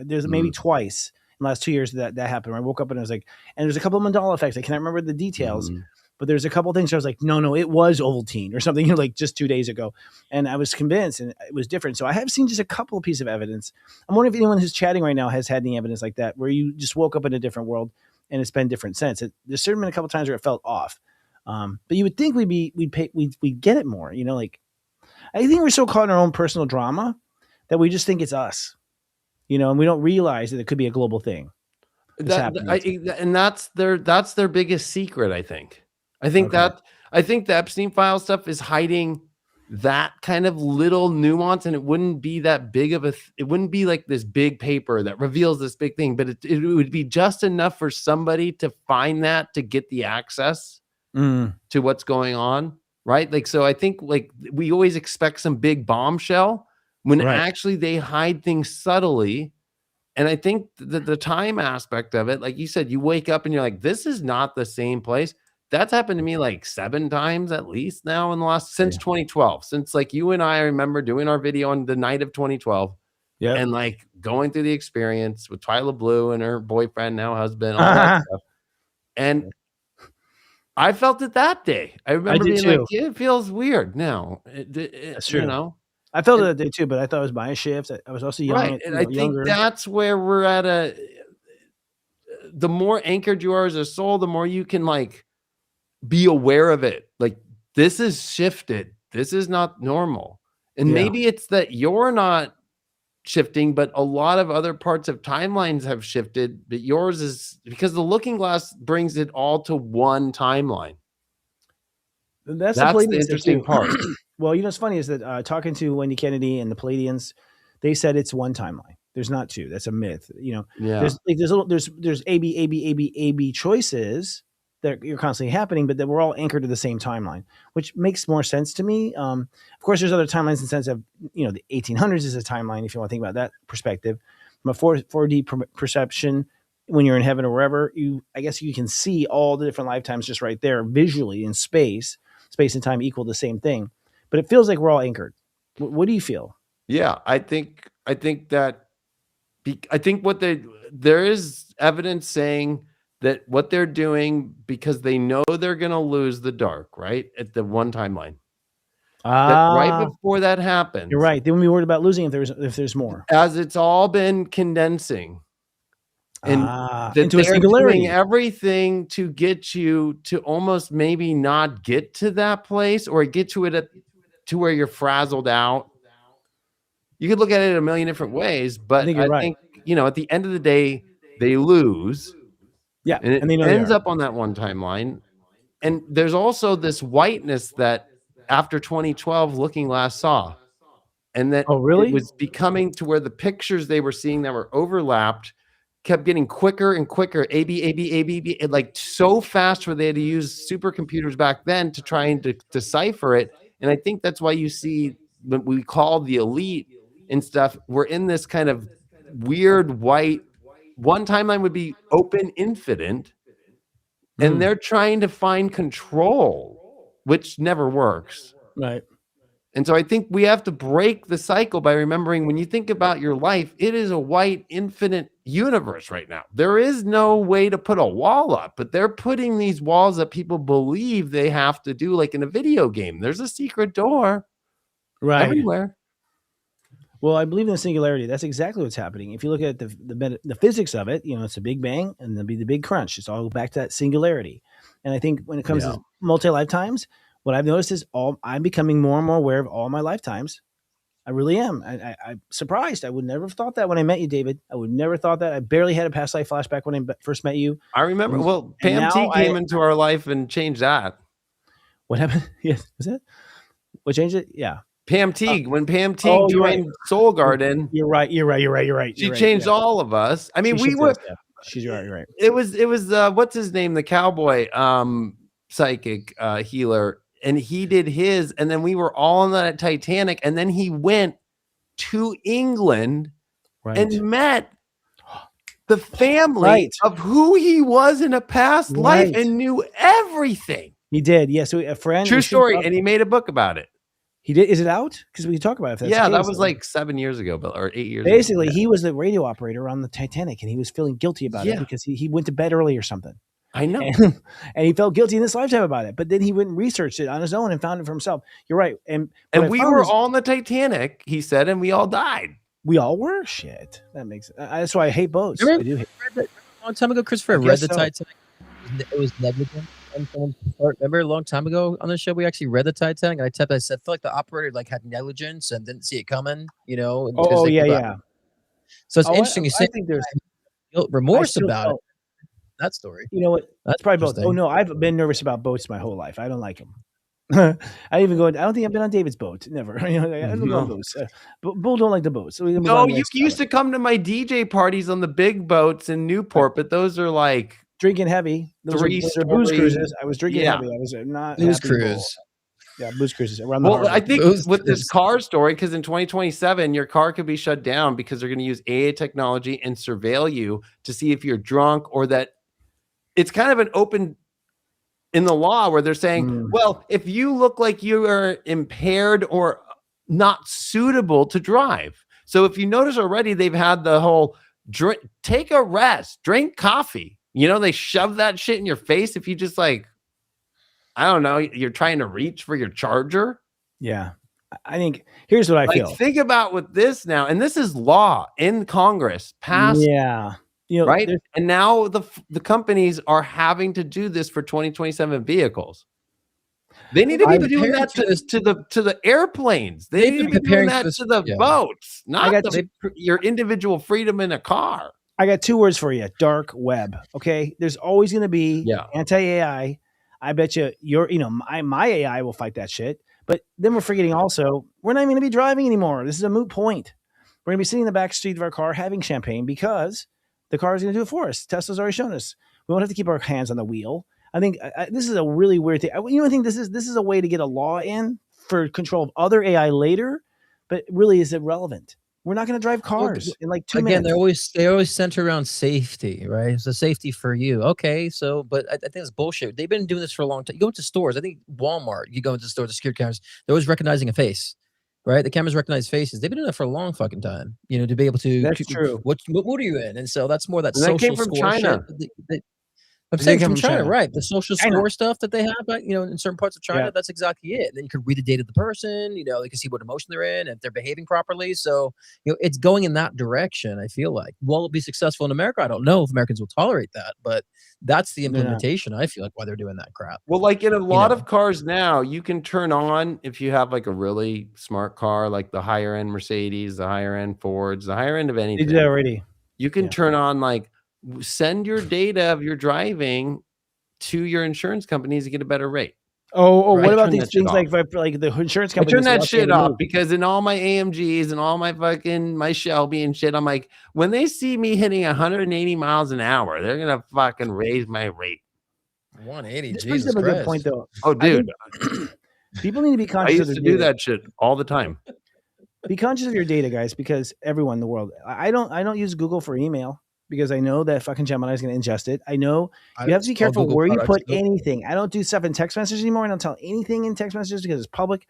There's maybe twice in the last 2 years that happened. Where I woke up and I was like, and there's a couple of Mandela effects. I can't remember the details. But there's a couple of things where I was like, no, it was Ovaltine or something, like just 2 days ago. And I was convinced and it was different. So I have seen just a couple of pieces of evidence. I'm wondering if anyone who's chatting right now has had any evidence like that, where you just woke up in a different world and it's been different since. There's certainly been a couple of times where it felt off. But you would think we'd get it more, like, I think we're so caught in our own personal drama that we just think it's us, and we don't realize that it could be a global thing. And that's their biggest secret, I think. I think the Epstein file stuff is hiding that kind of little nuance, and it wouldn't be that big of it wouldn't be like this big paper that reveals this big thing, but it would be just enough for somebody to find that, to get the access to what's going on, right? Like, so I think like we always expect some big bombshell when actually they hide things subtly. And I think the time aspect of it, like you said, you wake up and you're like, this is not the same place. That's happened to me like 7 times at least now in the since 2012, since like you and I remember doing our video on the night of 2012 and like going through the experience with Twyla Blue and her boyfriend, now husband, all that stuff. And I felt it that day. I remember being like, it feels weird now. That's true. I felt it that day too, but I thought it was my shift. I was also young. Right. And I think that's where we're at the more anchored you are as a soul, the more you can like be aware of it. Like, this is shifted. This is not normal. And maybe it's that you're not shifting, but a lot of other parts of timelines have shifted, but yours is because the looking glass brings it all to one timeline. That's the interesting part. Well, what's funny is that talking to Wendy Kennedy and the Palladians, they said it's one timeline. There's not two. That's a myth. There's A, B, A, B, A, B, A, B choices that you're constantly happening, but that we're all anchored to the same timeline, which makes more sense to me. Of course, there's other timelines in the sense of, the 1800s is a timeline, if you want to think about that perspective. From a 4D perception, when you're in heaven or wherever, I guess you can see all the different lifetimes just right there visually in space. space and time equal the same thing, but it feels like we're all anchored. What do you feel? Yeah, I think that I think there is evidence saying that what they're doing because they know they're going to lose the dark, right? At the one timeline. That right before that happens. You're right. They wouldn't be worried about losing if there's more. As it's all been condensing. And that into a they're singularity. doing everything to get you to almost maybe not get to that place or get to it to where you're frazzled out. You could look at it a million different ways, but I think, at the end of the day, they lose. Yeah. And it ends up on that one timeline. And there's also this whiteness that after 2012 looking last saw. And that it was becoming to where the pictures they were seeing that were overlapped kept getting quicker and quicker, A-B, like so fast where they had to use supercomputers back then to try and decipher it. And I think that's why you see what we call the elite and stuff. We're in this kind of weird white, one timeline would be open infinite, and they're trying to find control, which never works. Right. And so I think we have to break the cycle by remembering when you think about your life, it is a white infinite universe right now. There is no way to put a wall up, but they're putting these walls that people believe they have to do, like in a video game. There's a secret door everywhere. Well, I believe in the singularity. That's exactly what's happening. If you look at the physics of it, it's a big bang and there'll be the big crunch. It's all back to that singularity. And I think when it comes to multi-lifetimes, what I've noticed is I'm becoming more and more aware of all my lifetimes. I really am. I'm surprised. I would never have thought that when I met you, David. I would never thought that. I barely had a past life flashback when I first met you. I remember. Well, Pam T came into our life and changed that. What happened? Yes, was it? What changed it? Yeah. Pam Teague, when Pam Teague joined Soul Garden. You're right. She changed all of us. I mean, she's right. You're right. It was what's his name? The cowboy psychic healer. And he did his, and then we were all on that Titanic, and then he went to England and met the family of who he was in a past life and knew everything. He did. Yeah. So a friend. True story. And he made a book about it. He did. Is it out? Because we can talk about it. If that's the case, that was like 7 years ago, or 8 years Basically, ago. he was the radio operator on the Titanic, and he was feeling guilty about it because he went to bed early or something. I know. And he felt guilty in this lifetime about it. But then he went and researched it on his own and found it for himself. You're right. And we were all on the Titanic, he said, and we all died. We all were? Shit. That makes it. That's why I hate boats. I do hate a long time ago, Christopher, I read the Titanic. It was negligent. Remember a long time ago on the show, we actually read the Titanic. And I said, I feel like the operator had negligence and didn't see it coming, yeah. So it's interesting. You say I think there's guilt, remorse about it. That story. You know what? That's probably both. Oh no, I've been nervous about boats my whole life. I don't like them. I don't think I've been on David's boat. Never. I don't go on boats. Bull don't like the boats. So no, you used to come to my DJ parties on the big boats in Newport, but those are like drinking heavy. Those are booze cruises. I was drinking heavy. I was not booze cruise. Yeah, booze cruises around the harbor. I think with this car story, because in 2027, your car could be shut down because they're going to use AI technology and surveil you to see if you're drunk or that it's kind of an open in the law where they're saying, well, if you look like you are impaired or not suitable to drive. So if you notice already, they've had the whole take a rest, drink coffee. They shove that shit in your face if you just I don't know, you're trying to reach for your charger. Yeah. I think here's what I feel. Think about with this now, and this is law in Congress passed. Yeah. Right. And now the companies are having to do this for 2027 vehicles. They need to be doing that to the airplanes. They need to be doing that to the boats, not your individual freedom in a car. I got 2 words for you: dark web. Okay, there's always going to be anti-AI. I bet you my AI will fight that shit. But then we're forgetting also we're not even going to be driving anymore. This is a moot point. We're going to be sitting in the back seat of our car having champagne because the car is going to do it for us. Tesla's already shown us. We won't have to keep our hands on the wheel. I think this is a really weird thing. I think this is a way to get a law in for control of other AI later, but it really is irrelevant. We're not going to drive cars in like 2 Again, minutes. they always center around safety, right? So safety for you. Okay, so but I think it's bullshit. They've been doing this for a long time. You go into stores, I think Walmart, you go into the store, the security cameras, they're always recognizing a face, right? The cameras recognize faces. They've been doing that for a long fucking time, to be able to, That's true. what mood are you in? And so that's more that And that came social from score shit. China. I'm They saying come from from China, China. right? The social China. score stuff that they have, in certain parts of China, Yeah. that's exactly it. And then you can read the date of the person, they can see what emotion they're in, if they're behaving properly. So, it's going in that direction, I feel like. Will it be successful in America? I don't know if Americans will tolerate that, but that's the They're not. implementation, I feel like, why they're doing that crap. Well, like in a lot of cars now, you can turn on, if you have like a really smart car, like the higher end Mercedes, the higher end Fords, the higher end of They anything. did that already. You can Yeah. turn on like send your data of your driving to your insurance companies to get a better rate. Oh, Right. what I about turn these that shit things off. like the insurance I company? turn that shit off because in all my AMGs and all my Shelby and shit, I'm like, when they see me hitting 180 miles an hour, they're gonna fucking raise my rate. 180, This brings Jesus up a good Christ. point, though. Oh, dude, People need to be I conscious of used their to do data. that shit all the time. Be conscious of your data, guys, because everyone in the world. I don't use Google for email because I know that fucking Gemini is going to ingest it. I know you have to be careful where you put anything. I don't do stuff in text messages anymore. I don't tell anything in text messages because it's public.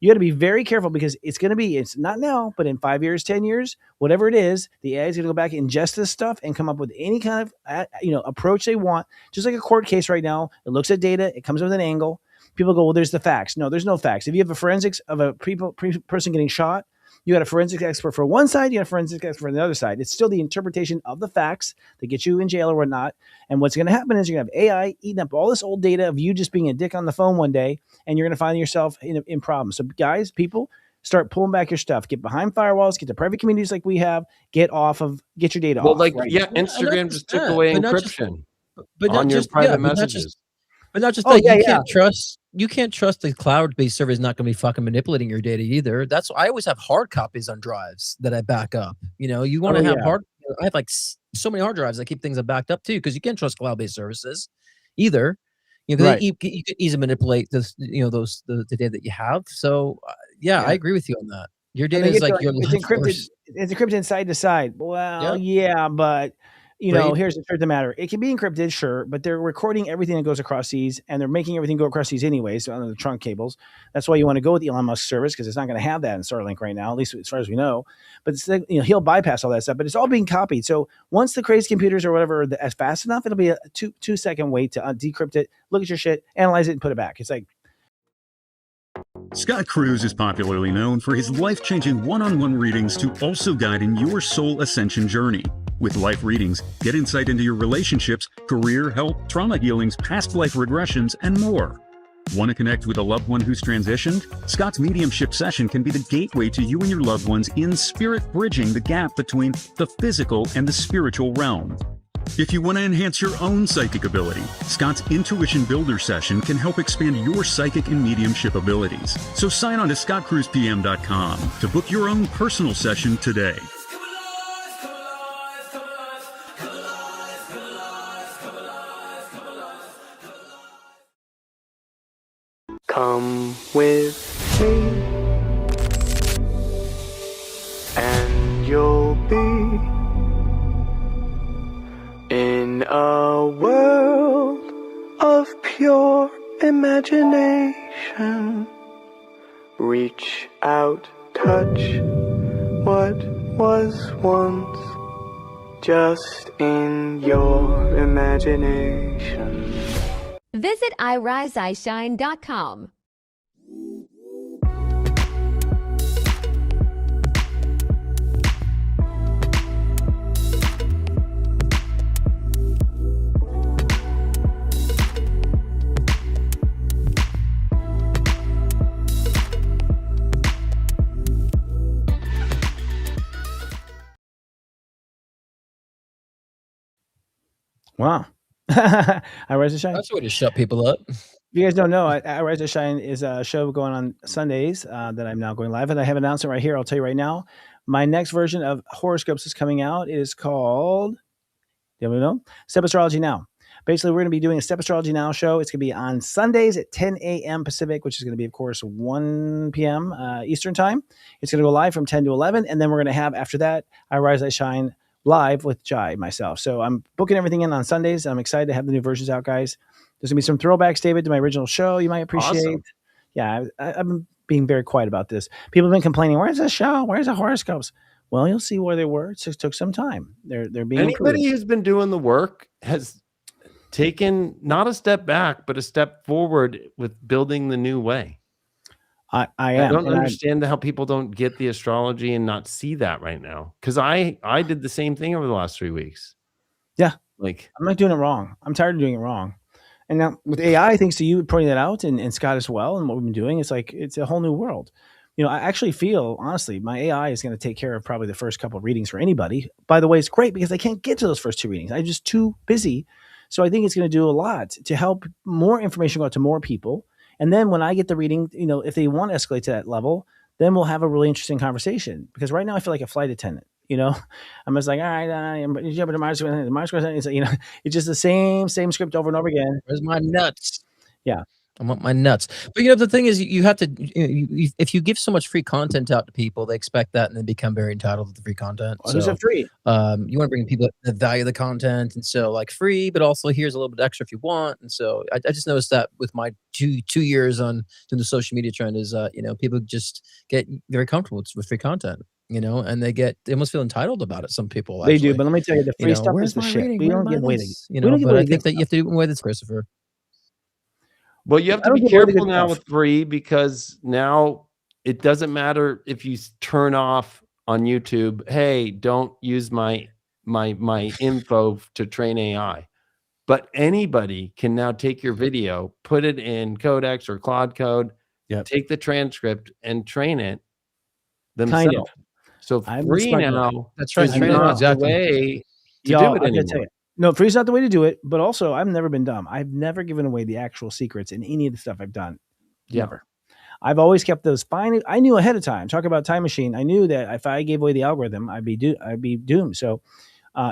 You got to be very careful because it's not now, but in 5 years, 10 years, whatever it is, the AI is going to go back and ingest this stuff and come up with any kind of approach they want. Just like a court case right now, it looks at data, it comes with an angle. People go, well, there's the facts. No, there's no facts. If you have a forensics of a person getting shot, you got a forensic expert for one side, you got a forensic expert for the other side. It's still the interpretation of the facts that get you in jail or whatnot. And what's going to happen is you're going to have AI eating up all this old data of you just being a dick on the phone one day, and you're going to find yourself in problems. So guys, people, start pulling back your stuff. Get behind firewalls, get to private communities like we have, get your data off. Well, Right? Instagram just took away encryption on your private messages. But not just that, you can't trust the cloud-based server is not going to be fucking manipulating your data either. That's why I always have hard copies on drives that I back up. You want to have I have like so many hard drives I keep things backed up too, because you can't trust cloud-based services either. Right. You can easily manipulate this, the data that you have. So I agree with you on that. Your data is like your it's encrypted. It's encrypted side to side. Well, but here's the truth of the matter. It can be encrypted, sure, but they're recording everything that goes across these, and they're making everything go across these anyways on the trunk cables. That's why you want to go with the Elon Musk service, because it's not going to have that in Starlink right now, at least as far as we know. But it's he'll bypass all that stuff, but it's all being copied. So once the crazy computers or whatever are fast enough, it'll be a 2-second wait to decrypt it, look at your shit, analyze it, and put it back. It's like. Scott Cruz is popularly known for his life-changing one-on-one readings to also guide in your soul ascension journey. With life readings, get insight into your relationships, career, health, trauma healings, past life regressions, and more. Want to connect with a loved one who's transitioned? Scott's mediumship session can be the gateway to you and your loved ones in spirit, bridging the gap between the physical and the spiritual realm. If you want to enhance your own psychic ability, Scott's Intuition Builder session can help expand your psychic and mediumship abilities. So sign on to scottcruzpm.com to book your own personal session today. Come with me, and you'll be in a world of pure imagination. Reach out, touch what was once just in your imagination. Visit iriseshine.com. Wow. I Rise to Shine. That's a way to shut people up. If you guys don't know, I Rise to Shine is a show going on Sundays that I'm now going live, and I have an announcement right here. I'll tell you right now. My next version of horoscopes is coming out. It is called, do you know? Step Astrology Now. Basically, we're going to be doing a Step Astrology Now show. It's going to be on Sundays at 10 a.m. Pacific, which is going to be, of course, 1 p.m. Eastern time. It's going to go live from 10 to 11. And then we're going to have, after that, I Rise, I Shine live with Jai, myself. So I'm booking everything in on Sundays. I'm excited to have the new versions out, guys. There's going to be some throwbacks, David, to my original show you might appreciate. Awesome. Yeah, I've been being very quiet about this. People have been complaining, where's the show? Where's the horoscopes? Well, you'll see where they were. It just took some time. They're being Anybody improved. who's been doing the work has taken not a step back, but a step forward with building the new way. I am. I don't understand how people don't get the astrology and not see that right now. Because I did the same thing over the last 3 weeks. Yeah. Like, I'm not doing it wrong. I'm tired of doing it wrong. And now with AI, thanks to you pointing that out and Scott as well, and what we've been doing, it's like it's a whole new world. I actually feel, honestly, my AI is going to take care of probably the first couple of readings for anybody. By the way, it's great because I can't get to those first 2 readings. I'm just too busy. So I think it's going to do a lot to help more information go out to more people. And then when I get the reading, if they want to escalate to that level, then we'll have a really interesting conversation. Because right now I feel like a flight attendant. I'm just like, all right, I'm jumping to Mars. It's just the same script over and over again. Where's my nuts? Yeah. I want my nuts. But the thing is, you have to. If you give so much free content out to people, they expect that, and then become very entitled to the free content. Well, who's it free? You want to bring people that value the content, and so like free, but also here's a little bit extra if you want. And so I just noticed that with my two years on doing the social media trend is, people just get very comfortable with free content. And they almost feel entitled about it. Some people they do, but let me tell you, the free stuff is the shit. We don't give away but I think that you have to do away with Christopher. Well, you have to be careful now with free, because now it doesn't matter if you turn off on YouTube, hey, don't use my info to train AI. But anybody can now take your video, put it in Codex or Claude Code, take the transcript and train it themselves. Kind of. So free now that's right. is not the way to do it anymore. No, free's not the way to do it. But also, I've never been dumb. I've never given away the actual secrets in any of the stuff I've done. Never. I've always kept those fine. I knew ahead of time. Talk about time machine. I knew that if I gave away the algorithm, I'd be doomed. So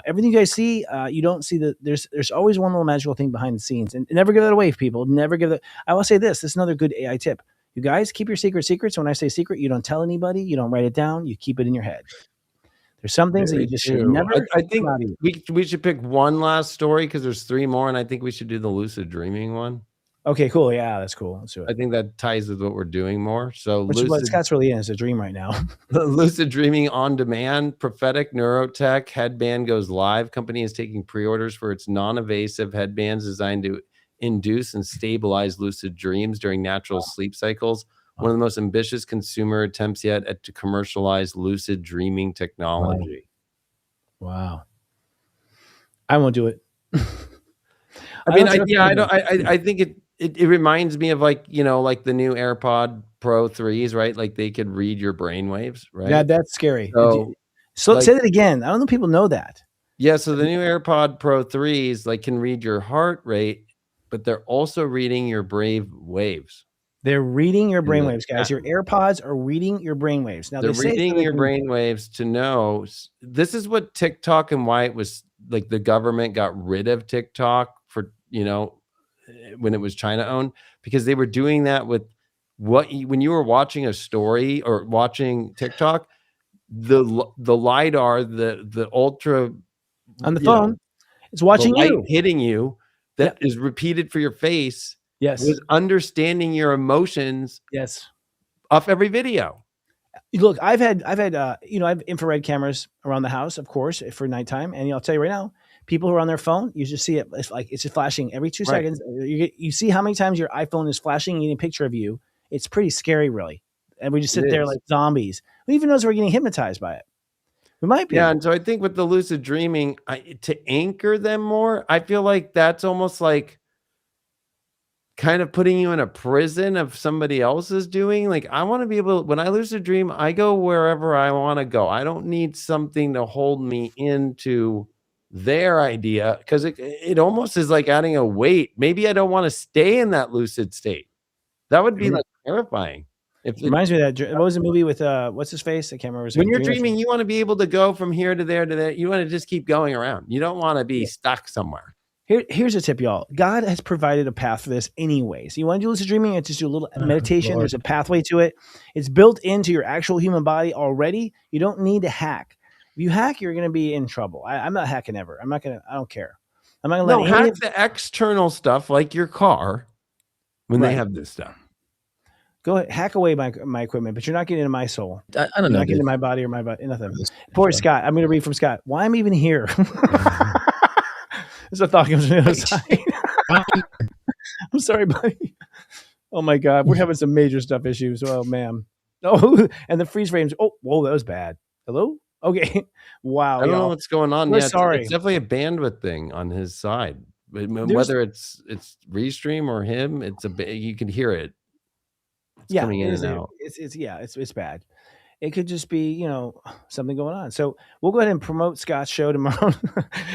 everything you guys see, you don't see that there's always one little magical thing behind the scenes, and never give that away, people. Never give that. I will say this. This is another good AI tip. You guys keep your secrets. When I say secret, you don't tell anybody. You don't write it down. You keep it in your head. There's some things that you just should never. I think we should pick one last story, because there's 3 more, and I think we should do the lucid dreaming one. Okay, cool. Yeah, that's cool. Let's do it. I think that ties with what we're doing more. So which is what Scott's really in, is a dream right now. Lucid dreaming on demand, prophetic neurotech headband goes live. Company is taking pre-orders for its non-invasive headbands designed to induce and stabilize lucid dreams during natural sleep cycles. One of the most ambitious consumer attempts yet to commercialize lucid dreaming technology. Wow. I won't do it. I think it reminds me of like the new AirPod Pro 3s, right? Like they could read your brain waves, right? Yeah, that's scary. So say that again. I don't know if people know that. Yeah, so the new AirPod Pro 3s can read your heart rate, but they're also reading your brain waves. They're reading your brainwaves, guys. Your AirPods are reading your brainwaves. Now they're reading your brainwaves to know. This is what TikTok, and why it was like the government got rid of TikTok for when it was China owned, because they were doing that with when you were watching a story or watching TikTok, the LiDAR, the ultra on the phone, it's watching you, hitting you. That is repeated for your face. Yes. Was understanding your emotions. Yes. Off every video. Look, I have infrared cameras around the house, of course, for nighttime. And I'll tell you right now, people who are on their phone, you just see it. It's just flashing every 2 seconds. You see how many times your iPhone is flashing and getting a picture of you. It's pretty scary, really. And we just sit there like zombies. Who even knows we're getting hypnotized by it? We might be. Yeah. And so I think with the lucid dreaming, to anchor them more, I feel like that's almost like kind of putting you in a prison of somebody else's doing. Like, I want to be able, when I lucid dream, I go wherever I want to go. I don't need something to hold me into their idea, because it almost is like adding a weight. Maybe I don't want to stay in that lucid state. That would be like terrifying. It reminds me of that. What was the movie with what's his face? I can't remember. When you're dreaming, you want to be able to go from here to there to there. You want to just keep going around. You don't want to be stuck somewhere. Here's a tip, y'all. God has provided a path for this anyway. So you want to do lucid dreaming and just do a little meditation. Lord. There's a pathway to it. It's built into your actual human body already. You don't need to hack. If you hack, you're going to be in trouble. I'm not hacking ever. I don't care. I'm not going to No, let any hack of the external stuff like your car when they Right. have this stuff. Go ahead, hack away my equipment, but you're not getting into my soul. I don't You're know. not getting into my body or my body. Nothing. Poor Scott. I'm going to read from Scott. Why I'm even here? There's a thought comes from the other side. I'm sorry, buddy. Oh my God, we're having some major stuff issues. Oh man. Oh, and the freeze frames. Oh, whoa, that was bad. Hello. Okay. Wow. I don't know Y'all. what's going on. We're Yeah, sorry. it's definitely a bandwidth thing on his side. Whether it's Restream or him, you can hear it. It's coming in and out. It's bad. It could just be, something going on. So we'll go ahead and promote Scott's show tomorrow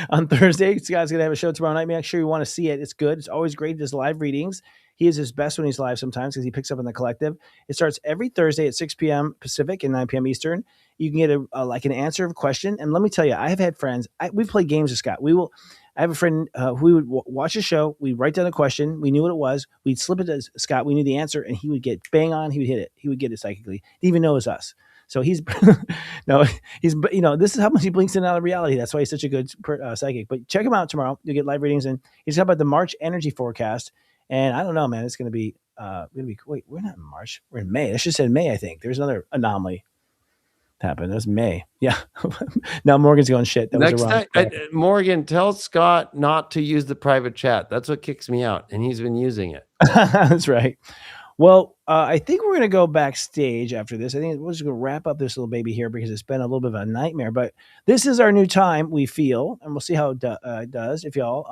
on Thursday. Scott's going to have a show tomorrow night. Make sure you want to see it. It's good. It's always great. He does live readings. He is his best when he's live sometimes because he picks up in the collective. It starts every Thursday at 6 p.m. Pacific and 9 p.m. Eastern. You can get an answer of a question. And let me tell you, I have had friends. We play games with Scott. I have a friend who would watch a show. We'd write down a question. We knew what it was. We'd slip it to Scott. We knew the answer, and he would get bang on. He would hit it. He would get it psychically. Didn't even know it was us. So this is how much he blinks in and out of reality. That's why he's such a good psychic. But check him out tomorrow. You'll get live readings, and he's talking about the March energy forecast. And I don't know, man. It's going to be wait, we're not in March. We're in May. I should have said May. I think there's another anomaly happened. That's May. Yeah. Now Morgan's going shit. That Next was a time, Morgan, tell Scott not to use the private chat. That's what kicks me out, and he's been using it. That's right. Well, I think we're going to go backstage after this. I think we're just going to wrap up this little baby here because it's been a little bit of a nightmare. But this is our new time, we feel, and we'll see how it does, if y'all.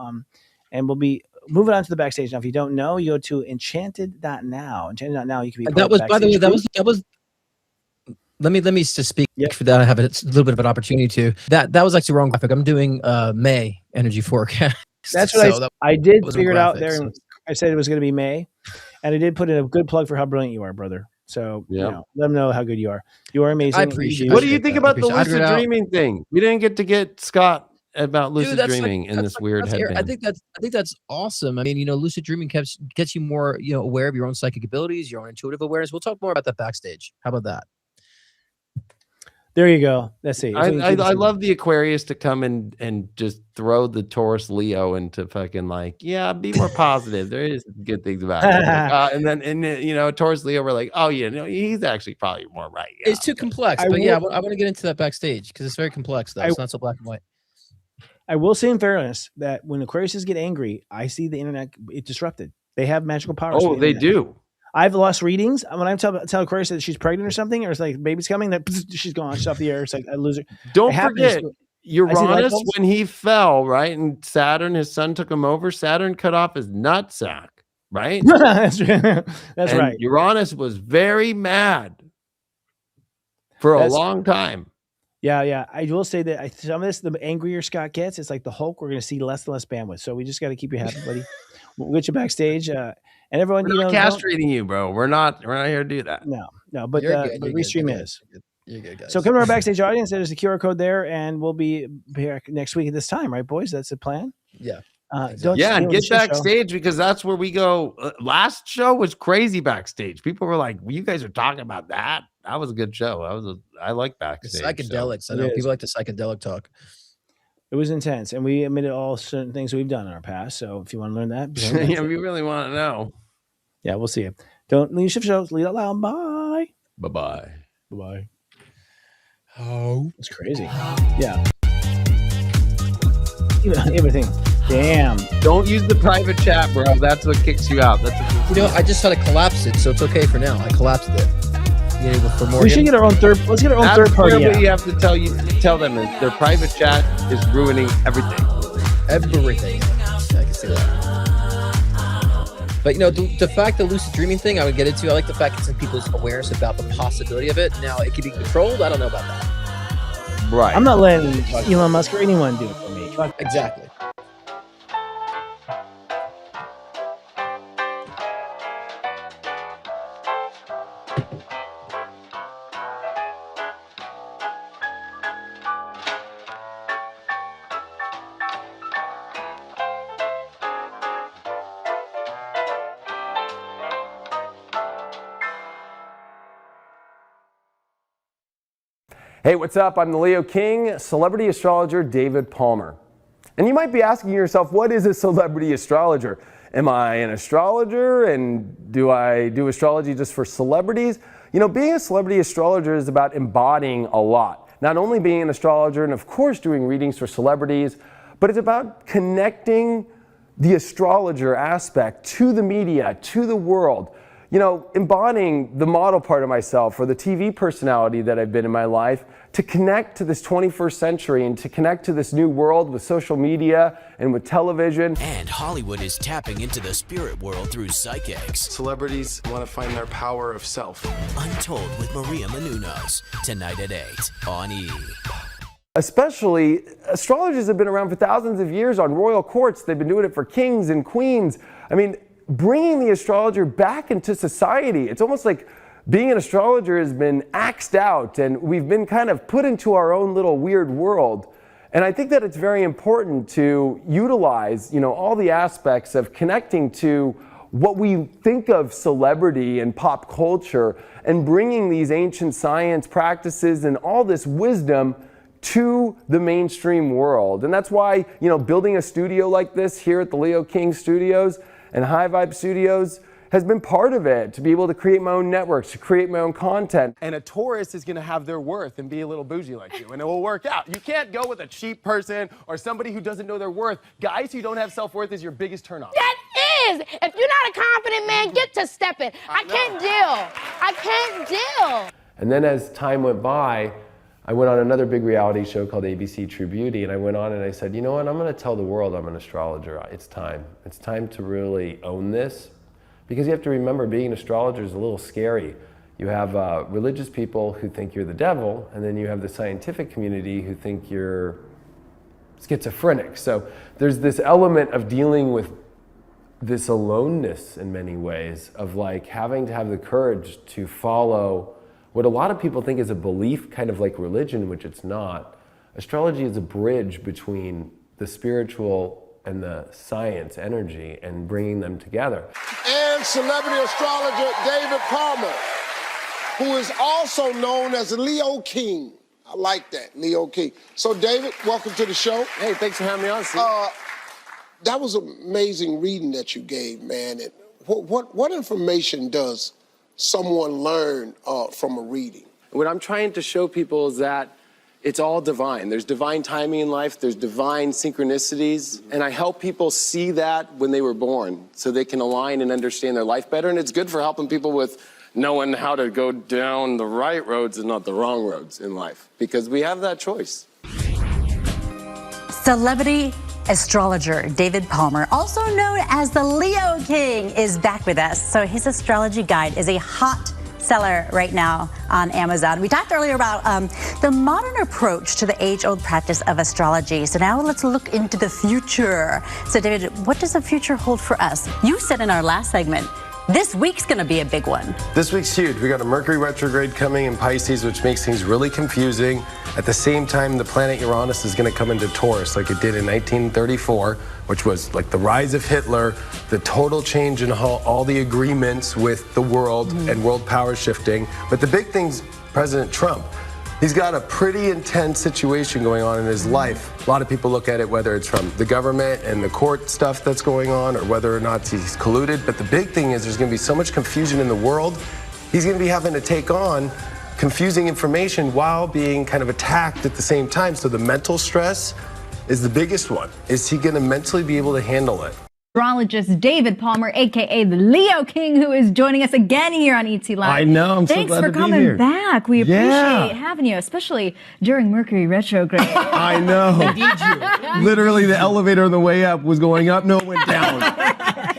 And we'll be moving on to the backstage. Now, if you don't know, you go to enchanted.now. Enchanted.now, you can be That was, by the way, that was. Let me just speak for that. I have a little bit of an opportunity to. That was actually the wrong graphic. I'm doing May energy forecast. That's what I did figure it out there. So. And I said it was going to be May. And I did put in a good plug for how brilliant you are, brother. So, let them know how good you are. You are amazing. I appreciate What do you think about the lucid dreaming thing? We didn't get Scott about lucid dreaming in this weird headband. I think that's awesome. I mean, lucid dreaming gets you more, aware of your own psychic abilities, your own intuitive awareness. We'll talk more about that backstage. How about that? There you go. Let's see. I love the Aquarius to come in and just throw the Taurus Leo into fucking be more positive. There is good things about it. And then Taurus Leo, we're like, oh yeah, he's actually probably more right. Yeah. It's too complex. I want to get into that backstage because it's very complex though. It's not so black and white. I will say in fairness that when Aquariuses get angry, I see the internet disrupted. They have magical powers. Oh, they do. I've lost readings when I tell Aquarius that she's pregnant or something, or it's like baby's coming, that she's gone. She's off the air. It's like I lose her. Don't forget Uranus when he fell, right? And Saturn, his son took him over. Saturn cut off his nutsack, right? That's right. Uranus was very mad for a long time. Yeah. I will say that some of this, the angrier Scott gets, it's like the Hulk. We're going to see less and less bandwidth. So we just got to keep you happy, buddy. We'll get you backstage. And everyone, we're not castrating you, bro. We're not here to do that. No, but Restream is. You're good, guys. So come to our backstage audience. There's a QR code there, and we'll be here next week at this time, right, boys? That's the plan. Yeah. Exactly. And get backstage because that's where we go. Last show was crazy backstage. People were like, "You guys are talking about that." That was a good show. I like backstage. Psychedelics. So. I know people like the psychedelic talk. It was intense, and we admitted all certain things we've done in our past. So if you want to learn that, we really want to know. Yeah, we'll see you. Don't leave shift shows. Lead out loud. Bye. Bye. Bye. Oh, it's crazy. Yeah. Everything. Damn. Don't use the private chat, bro. That's what kicks you out. I just had to collapse it, so it's okay for now. I collapsed it. For more. We should get our own third. Let's get our own third party. What you have to tell them is their private chat is ruining everything. Everything. I can see that. But the fact the lucid dreaming thing, I would get into. I like the fact it's in people's awareness about the possibility of it. Now it can be controlled. I don't know about that. Right. I'm not letting Elon Musk or anyone do it for me. Exactly. Hey, what's up? I'm the Leo King, celebrity astrologer David Palmer. And you might be asking yourself, what is a celebrity astrologer? Am I an astrologer, and do I do astrology just for celebrities? You know, being a celebrity astrologer is about embodying a lot. Not only being an astrologer and of course doing readings for celebrities, but it's about connecting the astrologer aspect to the media, to the world. You know, embodying the model part of myself or the TV personality that I've been in my life to connect to this 21st century and to connect to this new world with social media and with television. And Hollywood is tapping into the spirit world through psychics. Celebrities want to find their power of self. Untold with Maria Menounos, tonight at 8 on E! Especially, astrologers have been around for thousands of years on royal courts. They've been doing it for kings and queens. I mean, bringing the astrologer back into society, it's almost like being an astrologer has been axed out and we've been kind of put into our own little weird world. And I think that it's very important to utilize, you know, all the aspects of connecting to what we think of celebrity and pop culture and bringing these ancient science practices and all this wisdom to the mainstream world. And that's why, you know, building a studio like this here at the Leo King Studios and High Vibe Studios has been part of it, to be able to create my own networks, to create my own content. And a Taurus is going to have their worth and be a little bougie like you, and it will work out. You can't go with a cheap person or somebody who doesn't know their worth. Guys who don't have self-worth is your biggest turnoff. That is! If you're not a confident man, get to stepping. I can't deal. I can't deal. And then as time went by, I went on another big reality show called ABC True Beauty, and I went on and I said, you know what, I'm going to tell the world I'm an astrologer. It's time. It's time to really own this, because you have to remember, being an astrologer is a little scary. You have religious people who think you're the devil, and then you have the scientific community who think you're schizophrenic. So there's this element of dealing with this aloneness in many ways, of like having to have the courage to follow what a lot of people think is a belief, kind of like religion, which it's not. Astrology is a bridge between the spiritual and the science energy and bringing them together. And celebrity astrologer David Palmer, who is also known as Leo King. I like that, Leo King. So David, welcome to the show. Hey, thanks for having me on, Steve. That was an amazing reading that you gave, man. And what information does someone learn from a reading? What I'm trying to show people is that it's all divine. There's divine timing in life, there's divine synchronicities, and I help people see that when they were born so they can align and understand their life better, and it's good for helping people with knowing how to go down the right roads and not the wrong roads in life, because we have that choice. Celebrity astrologer David Palmer, also known as the Leo King, is back with us. So his astrology guide is a hot seller right now on Amazon. We talked earlier about the modern approach to the age-old practice of astrology. So now let's look into the future. So David, what does the future hold for us? You said in our last segment, this week's gonna be a big one. This week's huge. We got a Mercury retrograde coming in Pisces, which makes things really confusing. At the same time, the planet Uranus is gonna come into Taurus like it did in 1934, which was like the rise of Hitler, the total change in all the agreements with the world and world power shifting. But the big thing's President Trump. He's got a pretty intense situation going on in his life. A lot of people look at it, whether it's from the government and the court stuff that's going on, or whether or not he's colluded. But the big thing is there's going to be so much confusion in the world. He's going to be having to take on confusing information while being kind of attacked at the same time. So the mental stress is the biggest one. Is he going to mentally be able to handle it? Astrologist David Palmer, aka the Leo King, who is joining us again here on ET Live. I know, I'm so Thanks glad for to be coming here. back. We appreciate having you, especially during Mercury retrograde. I know. Literally, the elevator on the way up was going up, no, it went down.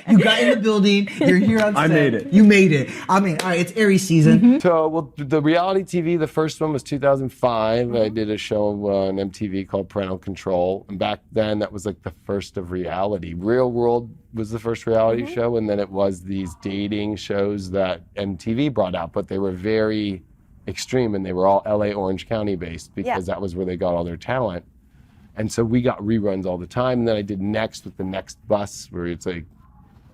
You got in the building. You're here on set. I made it. You made it. I mean, all right, it's Aries season. So, well, the reality TV, the first one was 2005. I did a show on MTV called Parental Control. And back then, that was like the first of reality. Real World was the first reality show. And then it was these dating shows that MTV brought out. But they were very extreme, and they were all LA, Orange County based, because that was where they got all their talent. And so we got reruns all the time. And then I did Next with the Next Bus, where it's like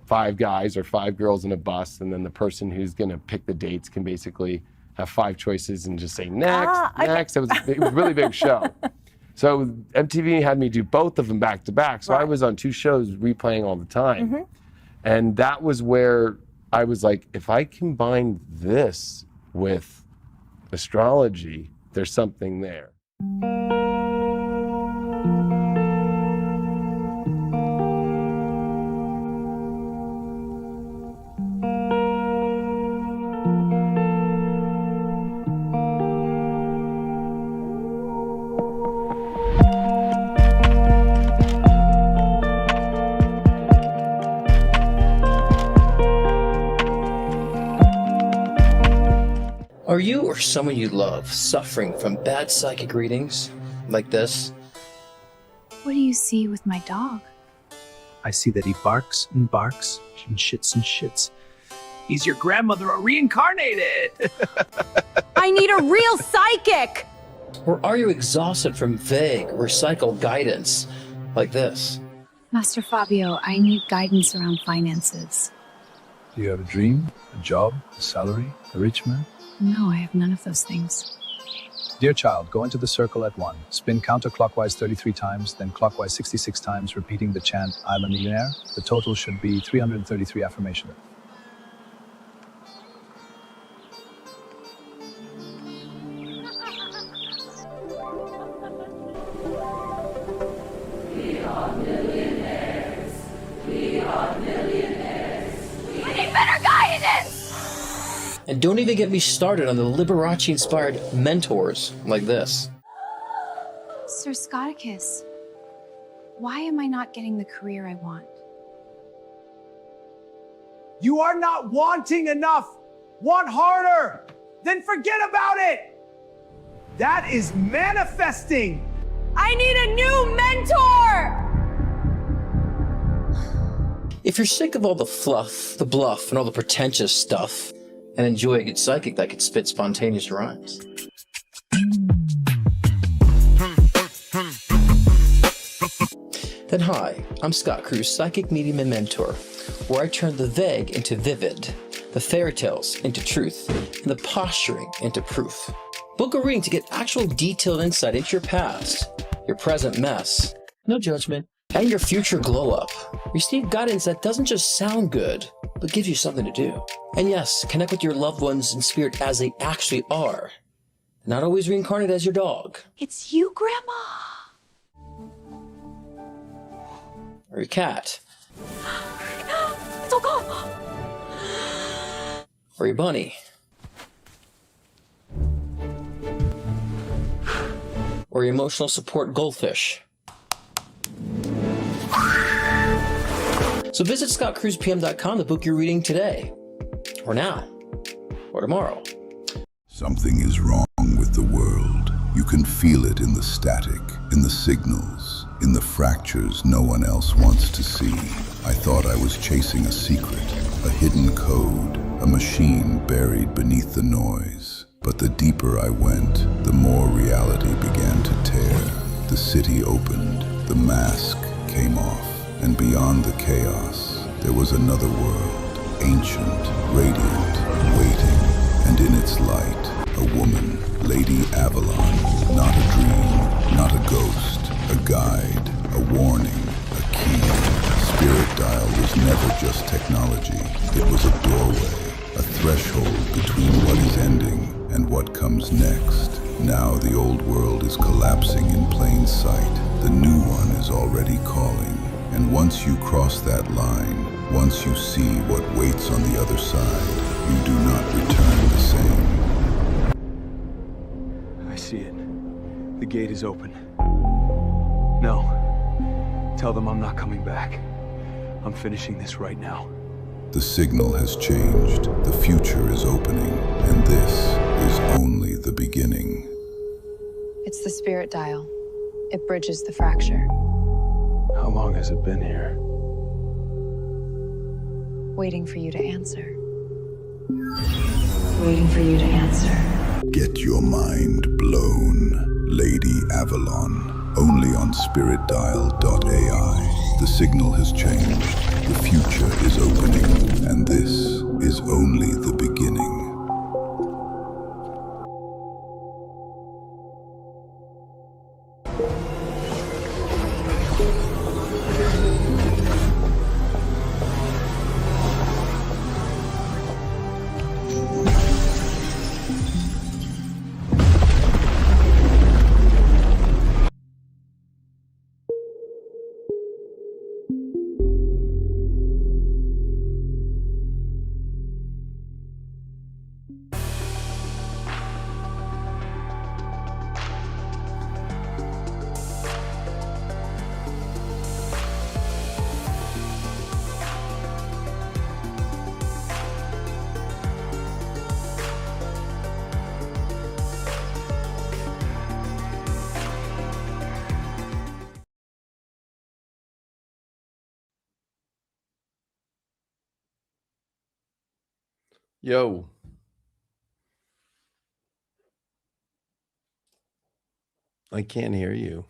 5 guys or 5 girls in a bus, and then the person who's going to pick the dates can basically have 5 choices and just say next, next. It was a really big show. So MTV had me do both of them back to back. So I was on 2 shows replaying all the time. And that was where I was like, if I combine this with astrology, there's something there. Are you or someone you love suffering from bad psychic readings like this? What do you see with my dog? I see that he barks and barks and shits. He's your grandmother reincarnated. I need a real psychic! Or are you exhausted from vague, recycled guidance like this? Master Fabio, I need guidance around finances. Do you have a dream, a job, a salary, a rich man? No, I have none of those things. Dear child, go into the circle at 1. Spin counterclockwise 33 times, then clockwise 66 times, repeating the chant, I'm a millionaire. The total should be 333 affirmations. We are millionaires. We are millionaires. We need better guidance! And don't even get me started on the Liberace-inspired mentors like this. Sir Scoticus, why am I not getting the career I want? You are not wanting enough. Want harder. Then forget about it. That is manifesting. I need a new mentor! If you're sick of all the fluff, the bluff, and all the pretentious stuff, and enjoy a good psychic that could spit spontaneous rhymes. Then hi, I'm Scott Cruz, psychic medium and mentor, where I turn the vague into vivid, the fairy tales into truth, and the posturing into proof. Book a reading to get actual detailed insight into your past, your present mess, no judgment, and your future glow up. Receive guidance that doesn't just sound good, but gives you something to do. And yes, connect with your loved ones in spirit as they actually are. Not always reincarnated as your dog. It's you, Grandma. Or your cat. Or your bunny. Or your emotional support goldfish. So visit scottcruzpm.com to book your reading today, or now, or tomorrow. Something is wrong with the world. You can feel it in the static, in the signals, in the fractures no one else wants to see. I thought I was chasing a secret, a hidden code, a machine buried beneath the noise. But the deeper I went, the more reality began to tear. The city opened, the mask came off. And beyond the chaos, there was another world, ancient, radiant, waiting. And in its light, a woman, Lady Avalon. Not a dream, not a ghost, a guide, a warning, a key. Spirit Dial was never just technology. It was a doorway, a threshold between what is ending and what comes next. Now the old world is collapsing in plain sight. The new one is already calling. And once you cross that line, once you see what waits on the other side, you do not return the same. I see it. The gate is open. No. Tell them I'm not coming back. I'm finishing this right now. The signal has changed. The future is opening. And this is only the beginning. It's the Spirit Dial. It bridges the fracture. How long has it been here? Waiting for you to answer. Waiting for you to answer. Get your mind blown. Lady Avalon. Only on spiritdial.ai. The signal has changed. The future is opening. And this is only the beginning. Yo. I can't hear you.